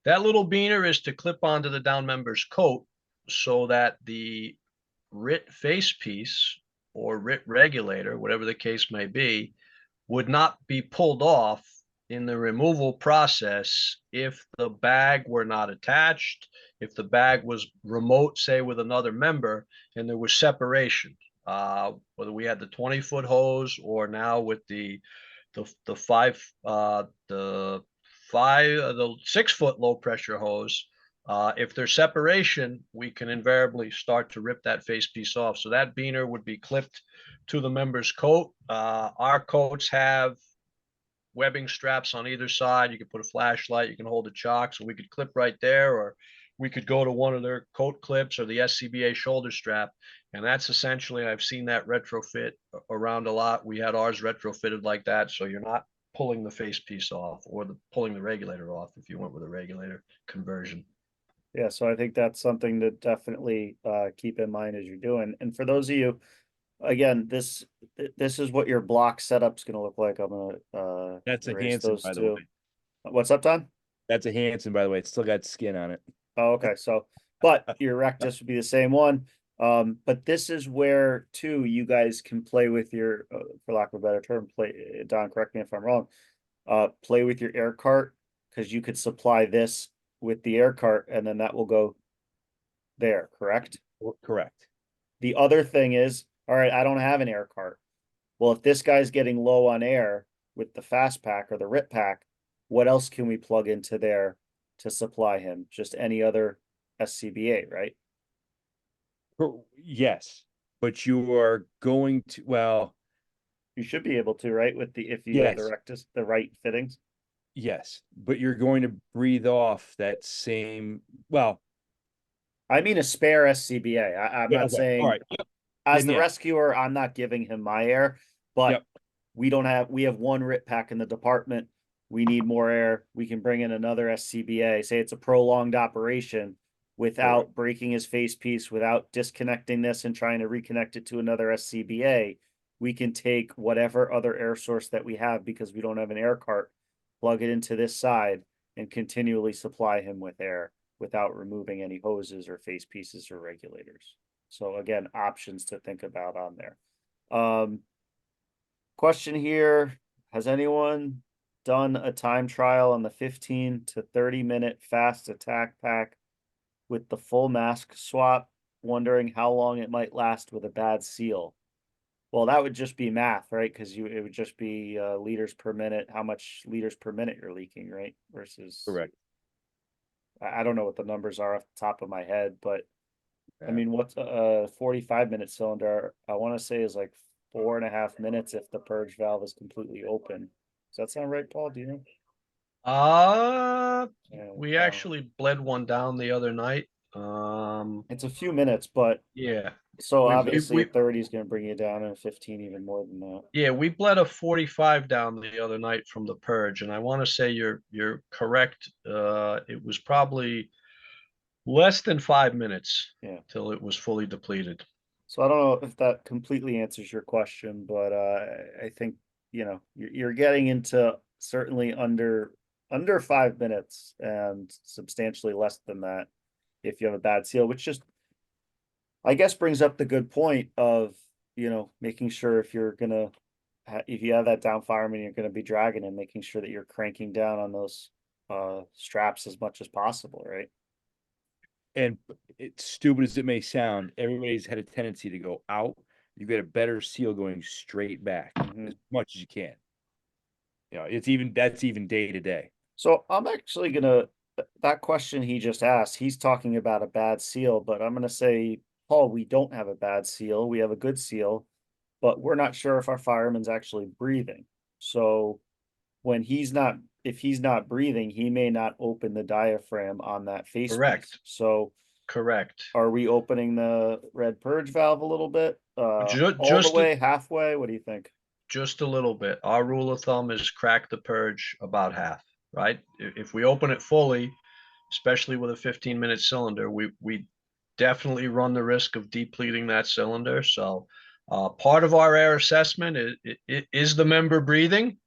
That little beaner is to clip onto the down member's coat so that the RIT face piece or RIT regulator, whatever the case may be, would not be pulled off in the removal process if the bag were not attached, if the bag was remote, say with another member, and there was separation, whether we had the 20-foot hose or now with the 6-foot low pressure hose. If there's separation, we can invariably start to rip that face piece off. So that beaner would be clipped to the member's coat. Our coats have webbing straps on either side. You can put a flashlight, you can hold a chalk, so we could clip right there, or we could go to one of their coat clips or the SCBA shoulder strap. And that's essentially, I've seen that retrofit around a lot. We had ours retrofitted like that. So you're not pulling the face piece off, or the pulling the regulator off if you went with a regulator conversion. Yeah, so I think that's something to definitely keep in mind as you're doing. And for those of you, again, this is what your block setup's gonna look like. I'm gonna That's a erase Hanson, those by the two. way. What's up, Don? That's a Hanson, by the way. It's still got skin on it. Oh, okay, so but your rectus would be the same one. But this is where too you guys can play with your, for lack of a better term, play. Don, correct me if I'm wrong. Play with your air cart, because you could supply this with the air cart, and then that will go there. Correct. Correct. The other thing is, all right, I don't have an air cart. Well, if this guy's getting low on air with the fast pack or the RIT pack, what else can we plug into there to supply him? Just any other SCBA, right? Yes, but you are going to, well, You should be able to, right? With the, if you have the yes, rectus, the right fittings. yes, but you're going to breathe off that same, well, I mean a spare SCBA. I'm yeah, not okay, all saying right. Yep. as Then the yeah, rescuer, I'm not giving him my air, but yep, we have one RIT pack in the department. We need more air. We can bring in another SCBA. Say it's a prolonged operation without correct. breaking his face piece, without disconnecting this and trying to reconnect it to another SCBA. We can take whatever other air source that we have, because we don't have an air cart, plug it into this side and continually supply him with air without removing any hoses or face pieces or regulators. So again, options to think about on there. Question here, has anyone done a time trial on the 15 to 30-minute fast attack pack with the full mask swap, wondering how long it might last with a bad seal? Well, that would just be math, right? Because it would just be liters per minute, how much liters per minute you're leaking, right? Versus, Correct. I don't know what the numbers are off the top of my head, but I Yeah. mean, what's a 45-minute cylinder? I want to say is like 4.5 minutes if the purge valve is completely open. Does that sound right, Paul? Do you know? We actually bled one down the other night. It's a few minutes, but Yeah, so we obviously a we 30 is going to bring you down, and 15 even more than that. yeah, we bled a 45 down the other night from the purge, and I want to say you're correct. It was probably less than 5 minutes Yeah. till it was fully depleted. So I don't know if that completely answers your question, but I think, you know, you're getting into certainly under 5 minutes and substantially less than that if you have a bad seal, which just, I guess, brings up the good point of, you know, making sure if you're gonna if you have that down fireman, you're gonna be dragging and making sure that you're cranking down on those straps as much as possible, right? And it's stupid as it may sound, everybody's had a tendency to go out. You get a better seal going straight back as much as you can. You know, that's even day to day. So I'm actually gonna, that question he just asked, he's talking about a bad seal, but I'm gonna say, Paul, we don't have a bad seal. We have a good seal, but we're not sure if our fireman's actually breathing. So when if he's not breathing, he may not open the diaphragm on that face piece. Correct. So Correct. are we opening the red purge valve a little bit? All the Just way, halfway? What do you think? just a little bit. Our rule of thumb is crack the purge about half, right? If we open it fully, especially with a 15-minute cylinder, we definitely run the risk of depleting that cylinder. So part of our air assessment is the member breathing.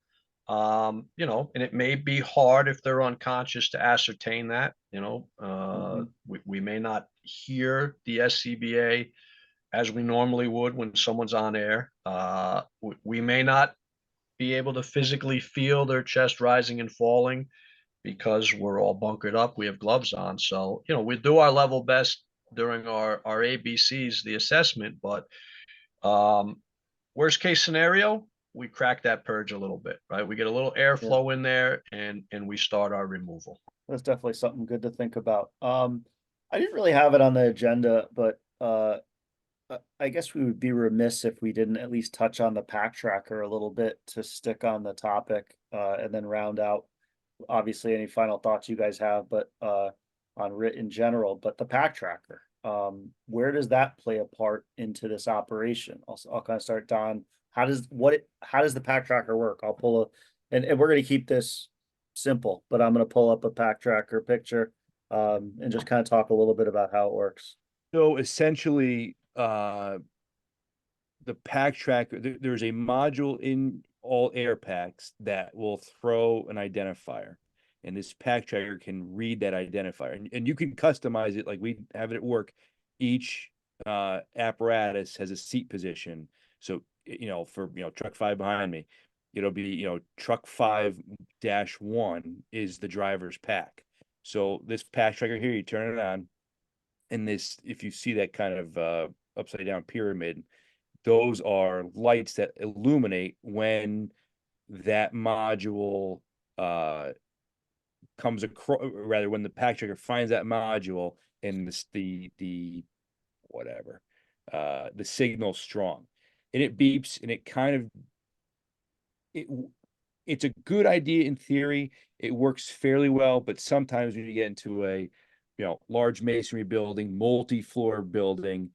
You know, and it may be hard if they're unconscious to ascertain that. You know, we may not hear the SCBA as we normally would when someone's on air. We may not be able to physically feel their chest rising and falling because we're all bunkered up. We have gloves on. So, you know, we do our level best during our ABCs, the assessment, but worst case scenario, we crack that purge a little bit, right? We get a little airflow in there and we start our removal. That's definitely something good to think about. I didn't really have it on the agenda, but I guess we would be remiss if we didn't at least touch on the pack tracker a little bit to stick on the topic, and then round out obviously any final thoughts you guys have, but on RIT in general. But the pack tracker, where does that play a part into this operation? I'll kind of start, Don. How does the pack tracker work? I'll pull and we're gonna keep this simple, but I'm gonna pull up a pack tracker picture, and just kind of talk a little bit about how it works. So essentially, the pack tracker, there's a module in all air packs that will throw an identifier. And this pack tracker can read that identifier. And you can customize it like we have it at work. Each apparatus has a seat position. So, for, truck 5 behind me, it'll be, truck 5-1 is the driver's pack. So this pack tracker here, you turn it on, and this, if you see that kind of upside down pyramid, those are lights that illuminate when that module comes across, rather when the pack tracker finds that module and the whatever, the signal's strong, and it beeps, and it kind of, it's a good idea in theory. It works fairly well, but sometimes when you get into a large masonry building, multi-floor building,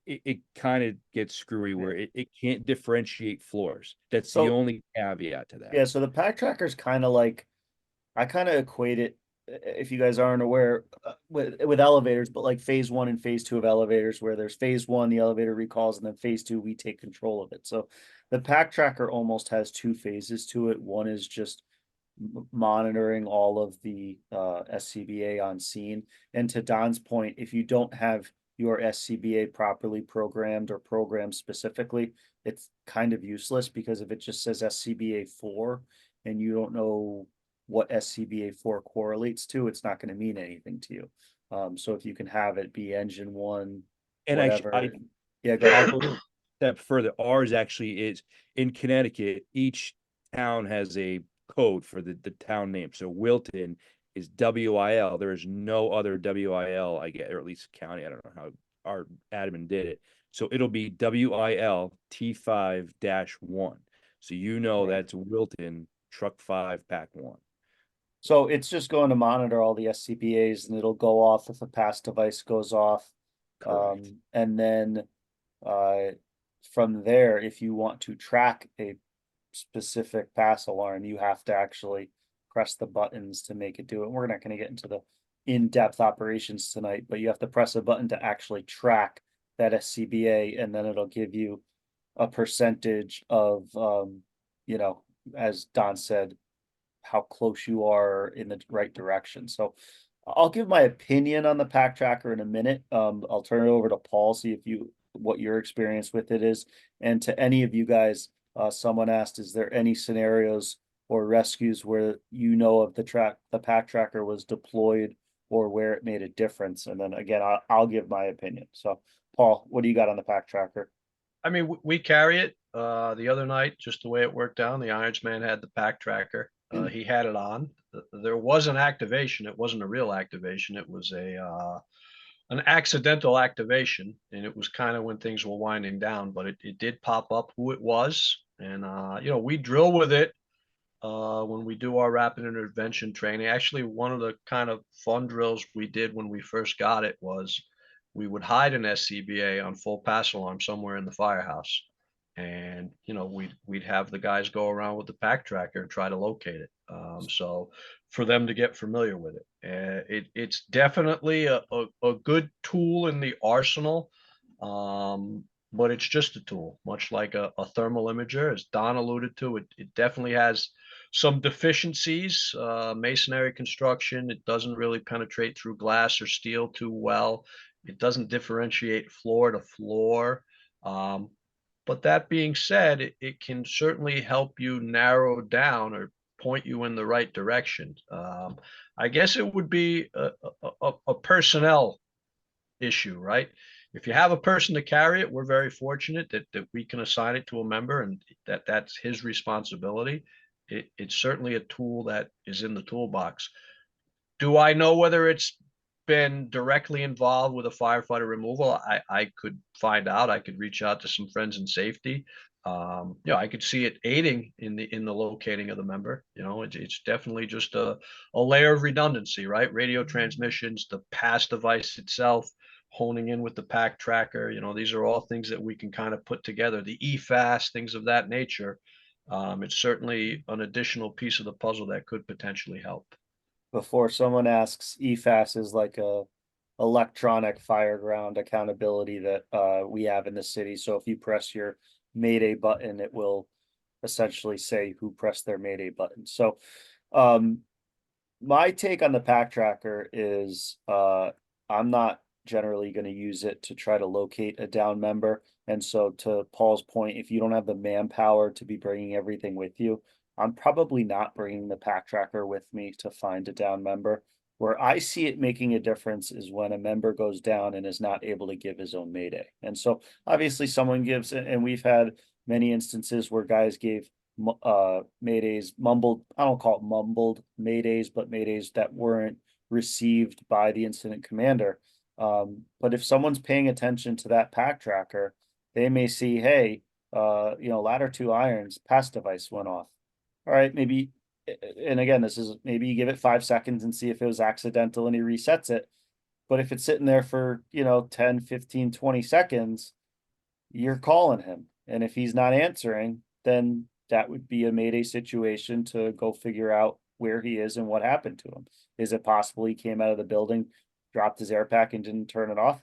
it kind of gets screwy where it can't differentiate floors. That's the So only caveat to that. yeah, so the pack tracker is kind of like, I kind of equate it, if you guys aren't aware, with elevators, but like phase 1 and phase 2 of elevators, where there's phase 1, the elevator recalls, and then phase 2, we take control of it. So the pack tracker almost has 2 phases to it. One is just monitoring all of the SCBA on scene. And to Don's point, if you don't have your SCBA properly programmed or programmed specifically, it's kind of useless, because if it just says SCBA 4 and you don't know what SCBA 4 correlates to, it's not going to mean anything to you. So if you can have it be engine 1, And whatever. Yeah, go I'll ahead. go a step further. Ours actually is in Connecticut. Each town has a code for the town name. So Wilton is WIL. There is no other WIL, I get, or at least county. I don't know how our admin did it. So it'll be WIL T5-1. So that's Wilton truck 5 pack 1. So it's just going to monitor all the SCBAs, and it'll go off if a pass device goes off. Correct. And then from there, if you want to track a specific pass alarm, you have to actually press the buttons to make it do it. We're not going to get into the in-depth operations tonight, but you have to press a button to actually track that SCBA, and then it'll give you a percentage of, as Don said, how close you are in the right direction. So I'll give my opinion on the pack tracker in a minute. I'll turn it over to Paul, see what your experience with it is. And to any of you guys, someone asked, is there any scenarios or rescues where of the pack tracker was deployed or where it made a difference? And then again, I'll give my opinion. So Paul, what do you got on the pack tracker? I mean, we carry it. The other night, just the way it worked down, the Ironsman had the pack tracker. He had it on. There was an activation. It wasn't a real activation. It was an accidental activation, and it was kind of when things were winding down. But it did pop up who it was, and we drill with it when we do our rapid intervention training. Actually, one of the kind of fun drills we did when we first got it was we would hide an SCBA on full pass alarm somewhere in the firehouse. And we'd have the guys go around with the pack tracker and try to locate it. So for them to get familiar with it, it's definitely a good tool in the arsenal. But it's just a tool, much like a thermal imager, as Don alluded to. It definitely has some deficiencies. Masonry construction, it doesn't really penetrate through glass or steel too well. It doesn't differentiate floor to floor. But that being said, it can certainly help you narrow down or point you in the right direction. I guess it would be a personnel issue, right? If you have a person to carry it, we're very fortunate that we can assign it to a member, and that's his responsibility. It's certainly a tool that is in the toolbox. Do I know whether it's been directly involved with a firefighter removal? I could find out. I could reach out to some friends in safety. I could see it aiding in the locating of the member. It's definitely just a layer of redundancy, right? Radio transmissions, the pass device itself, honing in with the pack tracker. These are all things that we can kind of put together. The EFAS, things of that nature. It's certainly an additional piece of the puzzle that could potentially help. Before someone asks, EFAS is like a electronic fire ground accountability that we have in the city. So if you press your Mayday button, it will essentially say who pressed their Mayday button. So my take on the pack tracker is I'm not generally going to use it to try to locate a down member. And so to Paul's point, if you don't have the manpower to be bringing everything with you, I'm probably not bringing the pack tracker with me to find a down member. Where I see it making a difference is when a member goes down and is not able to give his own Mayday. And so obviously someone gives, and we've had many instances where guys gave Maydays, mumbled, I don't call it mumbled Maydays, but Maydays that weren't received by the incident commander. But if someone's paying attention to that pack tracker, they may see, hey, ladder 2 irons, pass device went off. All right, maybe, and again, this is maybe you give it 5 seconds and see if it was accidental and he resets it. But if it's sitting there for, 10, 15, 20 seconds, you're calling him. And if he's not answering, then that would be a Mayday situation to go figure out where he is and what happened to him. Is it possible he came out of the building, dropped his air pack and didn't turn it off?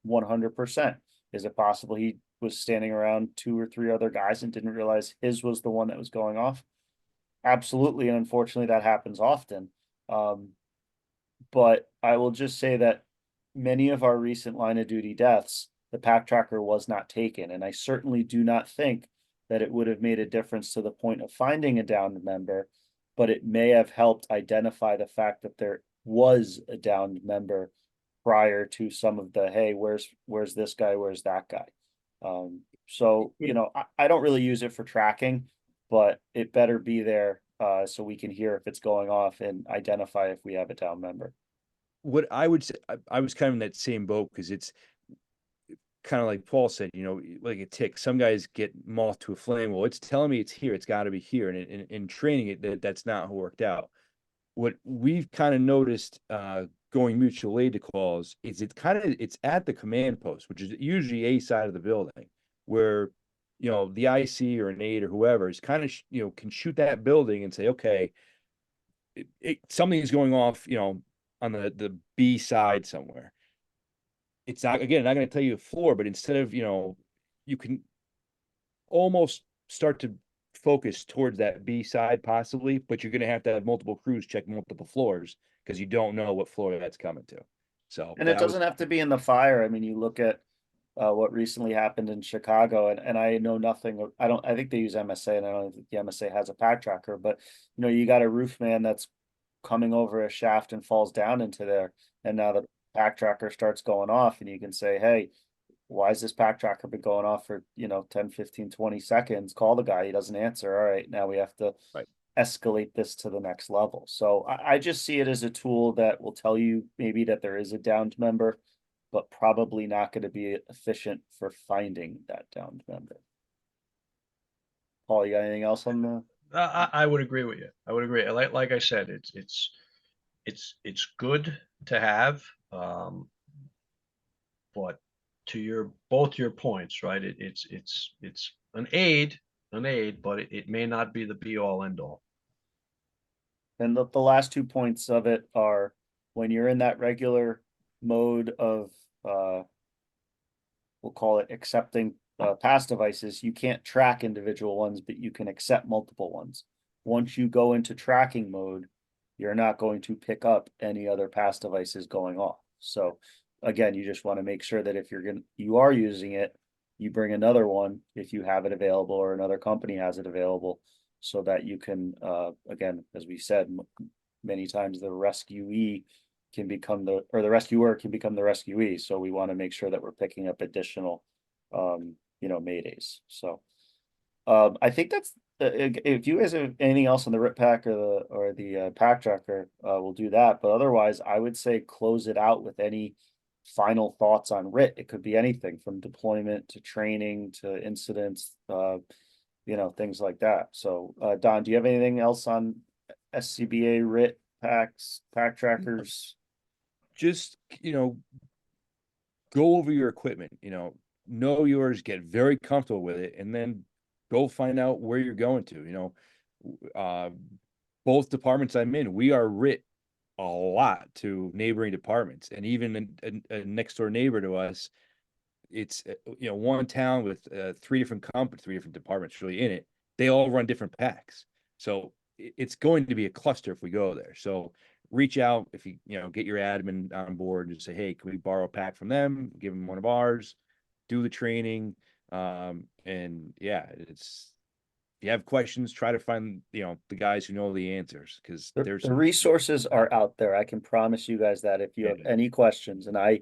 100%. Is it possible he was standing around 2 or 3 other guys and didn't realize his was the one that was going off? Absolutely. And unfortunately that happens often. But I will just say that many of our recent line of duty deaths, the pack tracker was not taken. And I certainly do not think that it would have made a difference to the point of finding a downed member, but it may have helped identify the fact that there was a downed member prior to some of the, hey, where's this guy, where's that guy? So, I don't really use it for tracking, but it better be there so we can hear if it's going off and identify if we have a down member. What I would say, I was kind of in that same boat because it's kind of like Paul said, like a tick. Some guys get moth to a flame. Well, it's telling me it's here. It's got to be here. And in training it, that's not worked out. What we've kind of noticed going mutual aid to calls is it's at the command post, which is usually a side of the building where, the IC or an aide or whoever is kind of, can shoot that building and say, okay, something is going off, on the B side somewhere. It's not going to tell you a floor, but instead of, you can almost start to focus towards that B side possibly, but you're going to have multiple crews check multiple floors because you don't know what floor that's coming to. So, and it doesn't have to be in the fire. I mean, you look at what recently happened in Chicago, and I know nothing. I think they use MSA, and I don't think the MSA has a pack tracker, but you got a roof man that's coming over a shaft and falls down into there, and now the pack tracker starts going off, and you can say, hey, why is this pack tracker been going off for 10, 15, 20 seconds? Call the guy, he doesn't answer. All right, now we have to escalate this to the next level. So I just see it as a tool that will tell you maybe that there is a downed member, but probably not going to be efficient for finding that downed member. Paul, you got anything else on the? I would agree with you. I would agree. Like I said, it's good to have, but to both your points, right? It's an aid, but it may not be the be all end all. And the last 2 points of it are when you're in that regular mode of we'll call it accepting pass devices, you can't track individual ones, but you can accept multiple ones. Once you go into tracking mode, you're not going to pick up any other pass devices going off. So again, you just want to make sure that if you are using it, you bring another one if you have it available or another company has it available, so that you can again, as we said many times, the rescuee can become the rescuer can become the rescuee. So we want to make sure that we're picking up additional Maydays. So I think that's if you guys have anything else on the RIT pack or the pack tracker, we'll do that. But otherwise, I would say close it out with any final thoughts on RIT. It could be anything from deployment to training to incidents, things like that. So Don, do you have anything else on SCBA, RIT, packs, pack trackers? Just, go over your equipment, know yours, get very comfortable with it, and then go find out where you're going to, both departments I'm in, we are RIT a lot to neighboring departments, and even a next door neighbor to us, it's one town with three different departments really in it. They all run different packs, so it's going to be a cluster if we go there. So reach out if you get your admin on board and just say, hey, can we borrow a pack from them, give them one of ours, do the training. And yeah, if you have questions, try to find the guys who know the answers, because there's The resources are out there. I can promise you guys that if you have any questions, and I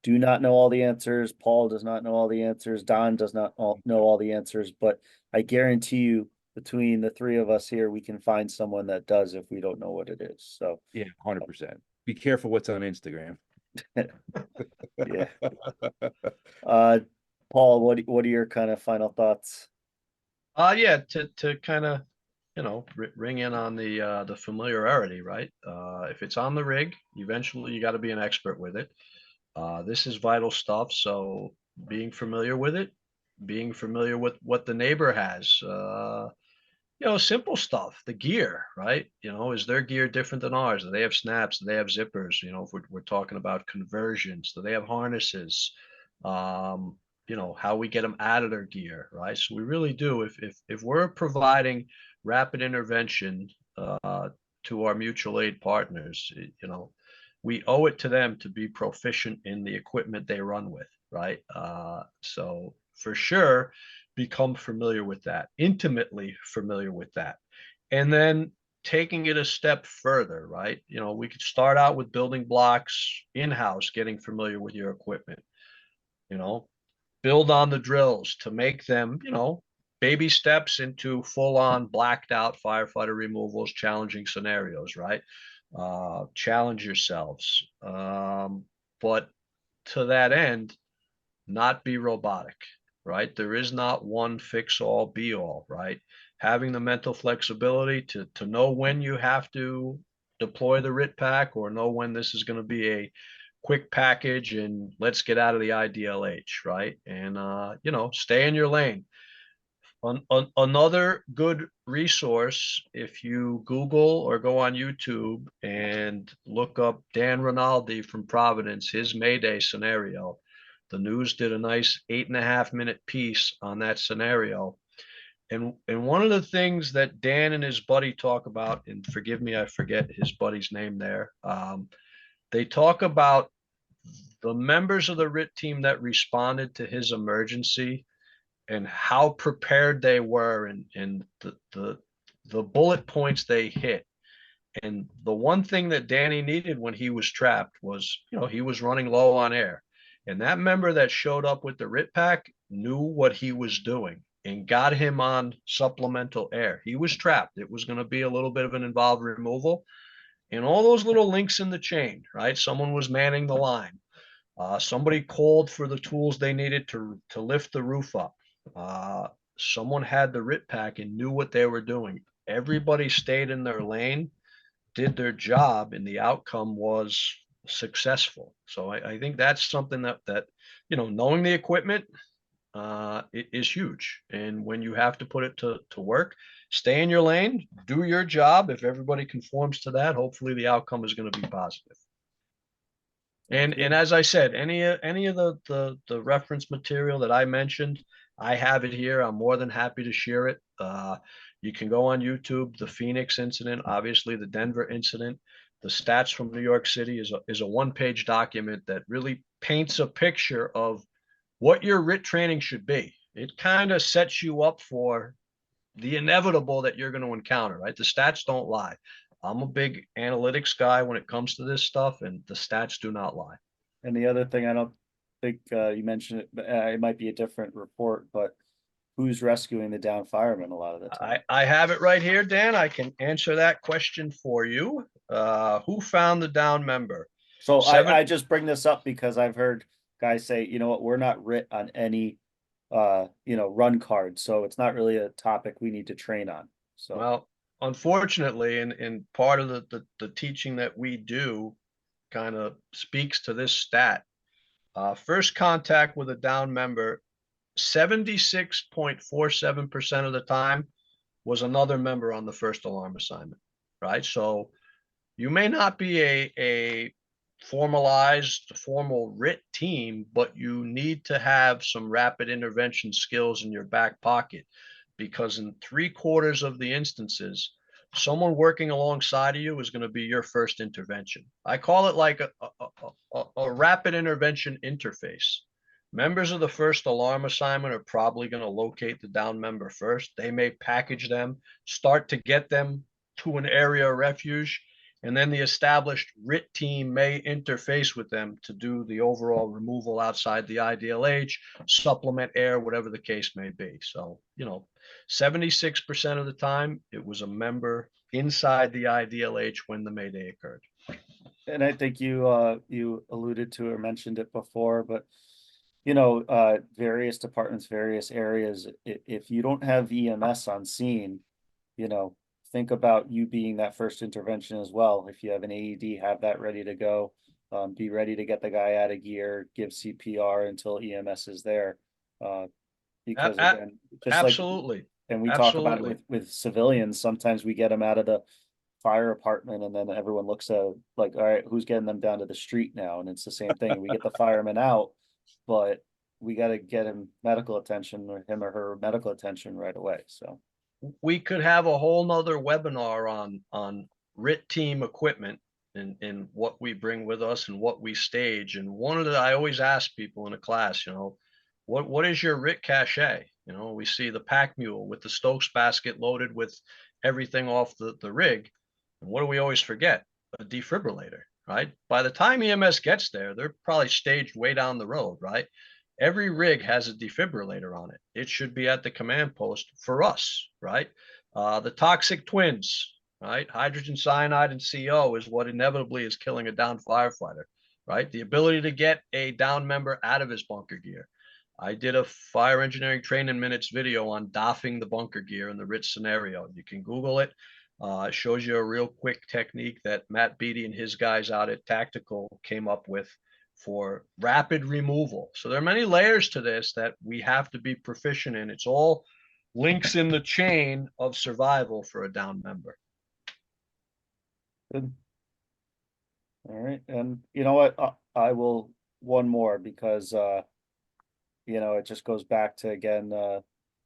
do not know all the answers, Paul does not know all the answers, Don does not know all the answers, but I guarantee you between the three of us here, we can find someone that does if we don't know what it is. So yeah, 100%. Be careful what's on Instagram. yeah. Paul, what are your kind of final thoughts? Yeah, to kind of, ring in on the familiarity, right? If it's on the rig, eventually you got to be an expert with it. This is vital stuff, so being familiar with it, being familiar with what the neighbor has, simple stuff, the gear, right? Is their gear different than ours? Do they have snaps? Do they have zippers? If we're talking about conversions, do they have harnesses? How we get them out of their gear, right? So we really do. If we're providing rapid intervention to our mutual aid partners, we owe it to them to be proficient in the equipment they run with, right? So for sure, become familiar with that, intimately familiar with that. And then taking it a step further, right? We could start out with building blocks in-house, getting familiar with your equipment, build on the drills to make them, baby steps into full-on blacked out firefighter removals, challenging scenarios, right? Challenge yourselves. But to that end, not be robotic, right? There is not one fix all be all, right? Having the mental flexibility to know when you have to deploy the RIT pack, or know when this is going to be a quick package and let's get out of the IDLH, right? And stay in your lane. Another good resource, if you Google or go on YouTube and look up Dan Rinaldi from Providence, his Mayday scenario. The News did a nice 8.5-minute piece on that scenario. And one of the things that Dan and his buddy talk about, and forgive me, I forget his buddy's name there. They talk about the members of the RIT team that responded to his emergency and how prepared they were, and the bullet points they hit. And the one thing that Danny needed when he was trapped was, he was running low on air. And that member that showed up with the RIT pack knew what he was doing and got him on supplemental air. He was trapped. It was going to be a little bit of an involved removal. And all those little links in the chain, right? Someone was manning the line. Somebody called for the tools they needed to lift the roof up. Someone had the RIT pack and knew what they were doing. Everybody stayed in their lane, did their job, and the outcome was successful. So I think that's something that knowing the equipment is huge. And when you have to put it to work, stay in your lane, do your job. If everybody conforms to that, hopefully the outcome is going to be positive. And as I said, any of the reference material that I mentioned, I have it here. I'm more than happy to share it. You can go on YouTube, the Phoenix incident, obviously the Denver incident, the stats from New York City is a one-page document that really paints a picture of what your RIT training should be. It kind of sets you up for the inevitable that you're going to encounter, right? The stats don't lie. I'm a big analytics guy when it comes to this stuff, and the stats do not lie. And the other thing, I don't think you mentioned it, but it might be a different report, but who's rescuing the downed firemen a lot of the time? I have it right here, Dan. I can answer that question for you. Who found the down member? So I just bring this up because I've heard guys say, you know what, we're not RIT on any run card, so it's not really a topic we need to train on. So well, unfortunately, and part of the teaching that we do kind of speaks to this stat. First contact with a down member 76.47% of the time was another member on the first alarm assignment, right? So you may not be a formalized, formal RIT team, but you need to have some rapid intervention skills in your back pocket, because in 3/4 of the instances, someone working alongside of you is going to be your first intervention. I call it like a rapid intervention interface. Members of the first alarm assignment are probably going to locate the down member first. They may package them, start to get them to an area of refuge, and then the established RIT team may interface with them to do the overall removal outside the IDLH, supplement air, whatever the case may be. So, 76% of the time, it was a member inside the IDLH when the Mayday occurred. And I think you alluded to or mentioned it before, but various departments, various areas, if you don't have EMS on scene, think about you being that first intervention as well. If you have an AED, have that ready to go. Be ready to get the guy out of gear, give CPR until EMS is there. Because again, just absolutely. And we talk about it with civilians. Sometimes we get them out of the fire department and then everyone looks at like, all right, who's getting them down to the street now? And it's the same thing. We get the fireman out, but we got to get him medical attention, or him or her medical attention right away. So we could have a whole nother webinar on RIT team equipment and what we bring with us and what we stage. And I always ask people in a class, what is your RIT cache? We see the pack mule with the Stokes basket loaded with everything off the rig. And what do we always forget? A defibrillator, right? By the time EMS gets there, they're probably staged way down the road, right? Every rig has a defibrillator on it. It should be at the command post for us, right? The toxic twins, right? Hydrogen cyanide and CO is what inevitably is killing a down firefighter, right? The ability to get a down member out of his bunker gear. I did a fire engineering training minutes video on doffing the bunker gear in the RIT scenario. You can Google it. It shows you a real quick technique that Matt Beatty and his guys out at Tactical came up with for rapid removal. So there are many layers to this that we have to be proficient in. It's all links in the chain of survival for a down member. Good. All right. And you know what? I will one more because, it just goes back to, again,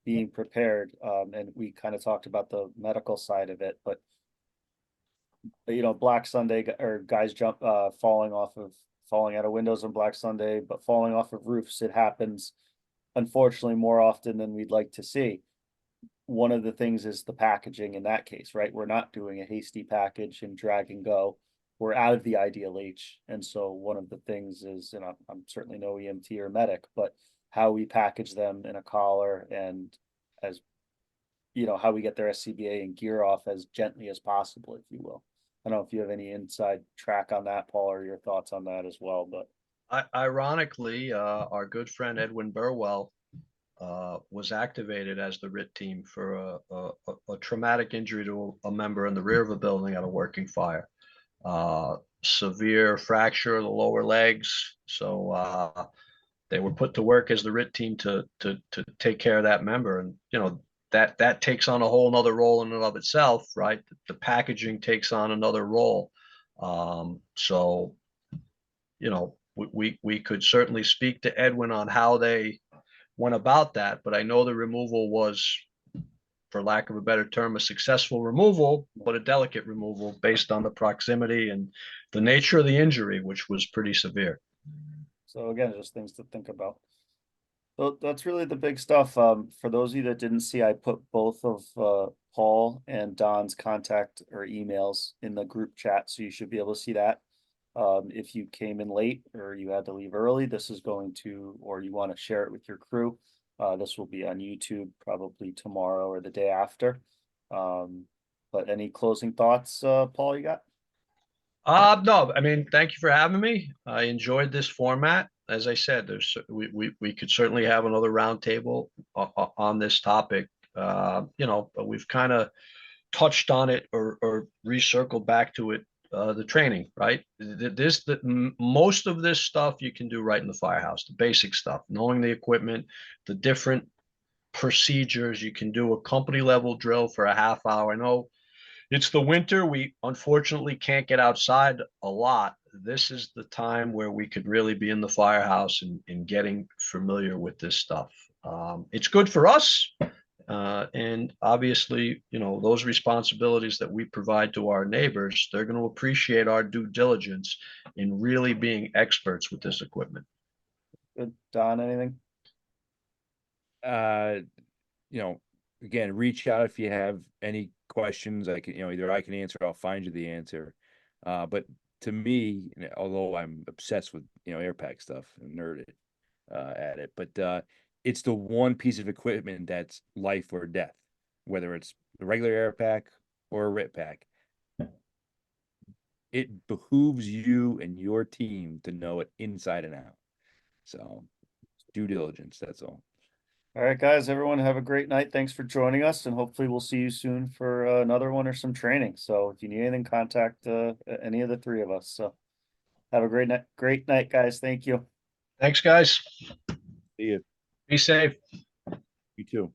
being prepared. And we kind of talked about the medical side of it, but Black Sunday or guys falling out of windows on Black Sunday, but falling off of roofs. It happens, unfortunately, more often than we'd like to see. One of the things is the packaging in that case, right? We're not doing a hasty package and drag and go. We're out of the IDLH. And so one of the things is, I'm certainly no EMT or medic, but how we package them in a collar and as, how we get their SCBA and gear off as gently as possible, if you will. I don't know if you have any inside track on that, Paul, or your thoughts on that as well, but. Ironically, our good friend Edwin Burwell was activated as the RIT team for a traumatic injury to a member in the rear of a building at a working fire. Severe fracture of the lower legs. So they were put to work as the RIT team to take care of that member. And, that takes on a whole nother role in and of itself, right? The packaging takes on another role. So, we could certainly speak to Edwin on how they went about that, but I know the removal was, for lack of a better term, a successful removal, but a delicate removal based on the proximity and the nature of the injury, which was pretty severe. So again, just things to think about. So that's really the big stuff. For those of you that didn't see, I put both of Paul and Don's contact or emails in the group chat, so you should be able to see that. If you came in late or you had to leave early, this is going to, or you want to share it with your crew. This will be on YouTube probably tomorrow or the day after. But any closing thoughts, Paul, you got? No, thank you for having me. I enjoyed this format. As I said, we could certainly have another roundtable on this topic. But we've kind of touched on it or recircled back to it the training, right? Most of this stuff you can do right in the firehouse, the basic stuff, knowing the equipment, the different procedures. You can do a company level drill for a half hour. I know it's the winter. We unfortunately can't get outside a lot. This is the time where we could really be in the firehouse and getting familiar with this stuff. It's good for us. And obviously, you know, those responsibilities that we provide to our neighbors, they're going to appreciate our due diligence in really being experts with this equipment. Good. Don, anything? You know, again, reach out if you have any questions. I can, you know, either I can answer or I'll find you the answer. But to me, although I'm obsessed with, you know, air pack stuff and nerded at it, but it's the one piece of equipment that's life or death, whether it's the regular air pack or a RIT pack. It behooves you and your team to know it inside and out. So due diligence, that's all. All right, guys, everyone have a great night. Thanks for joining us, and hopefully we'll see you soon for another one or some training. So if you need anything, contact any of the three of us. So have a great night, guys. Thank you. Thanks, guys. See you. Be safe. You too.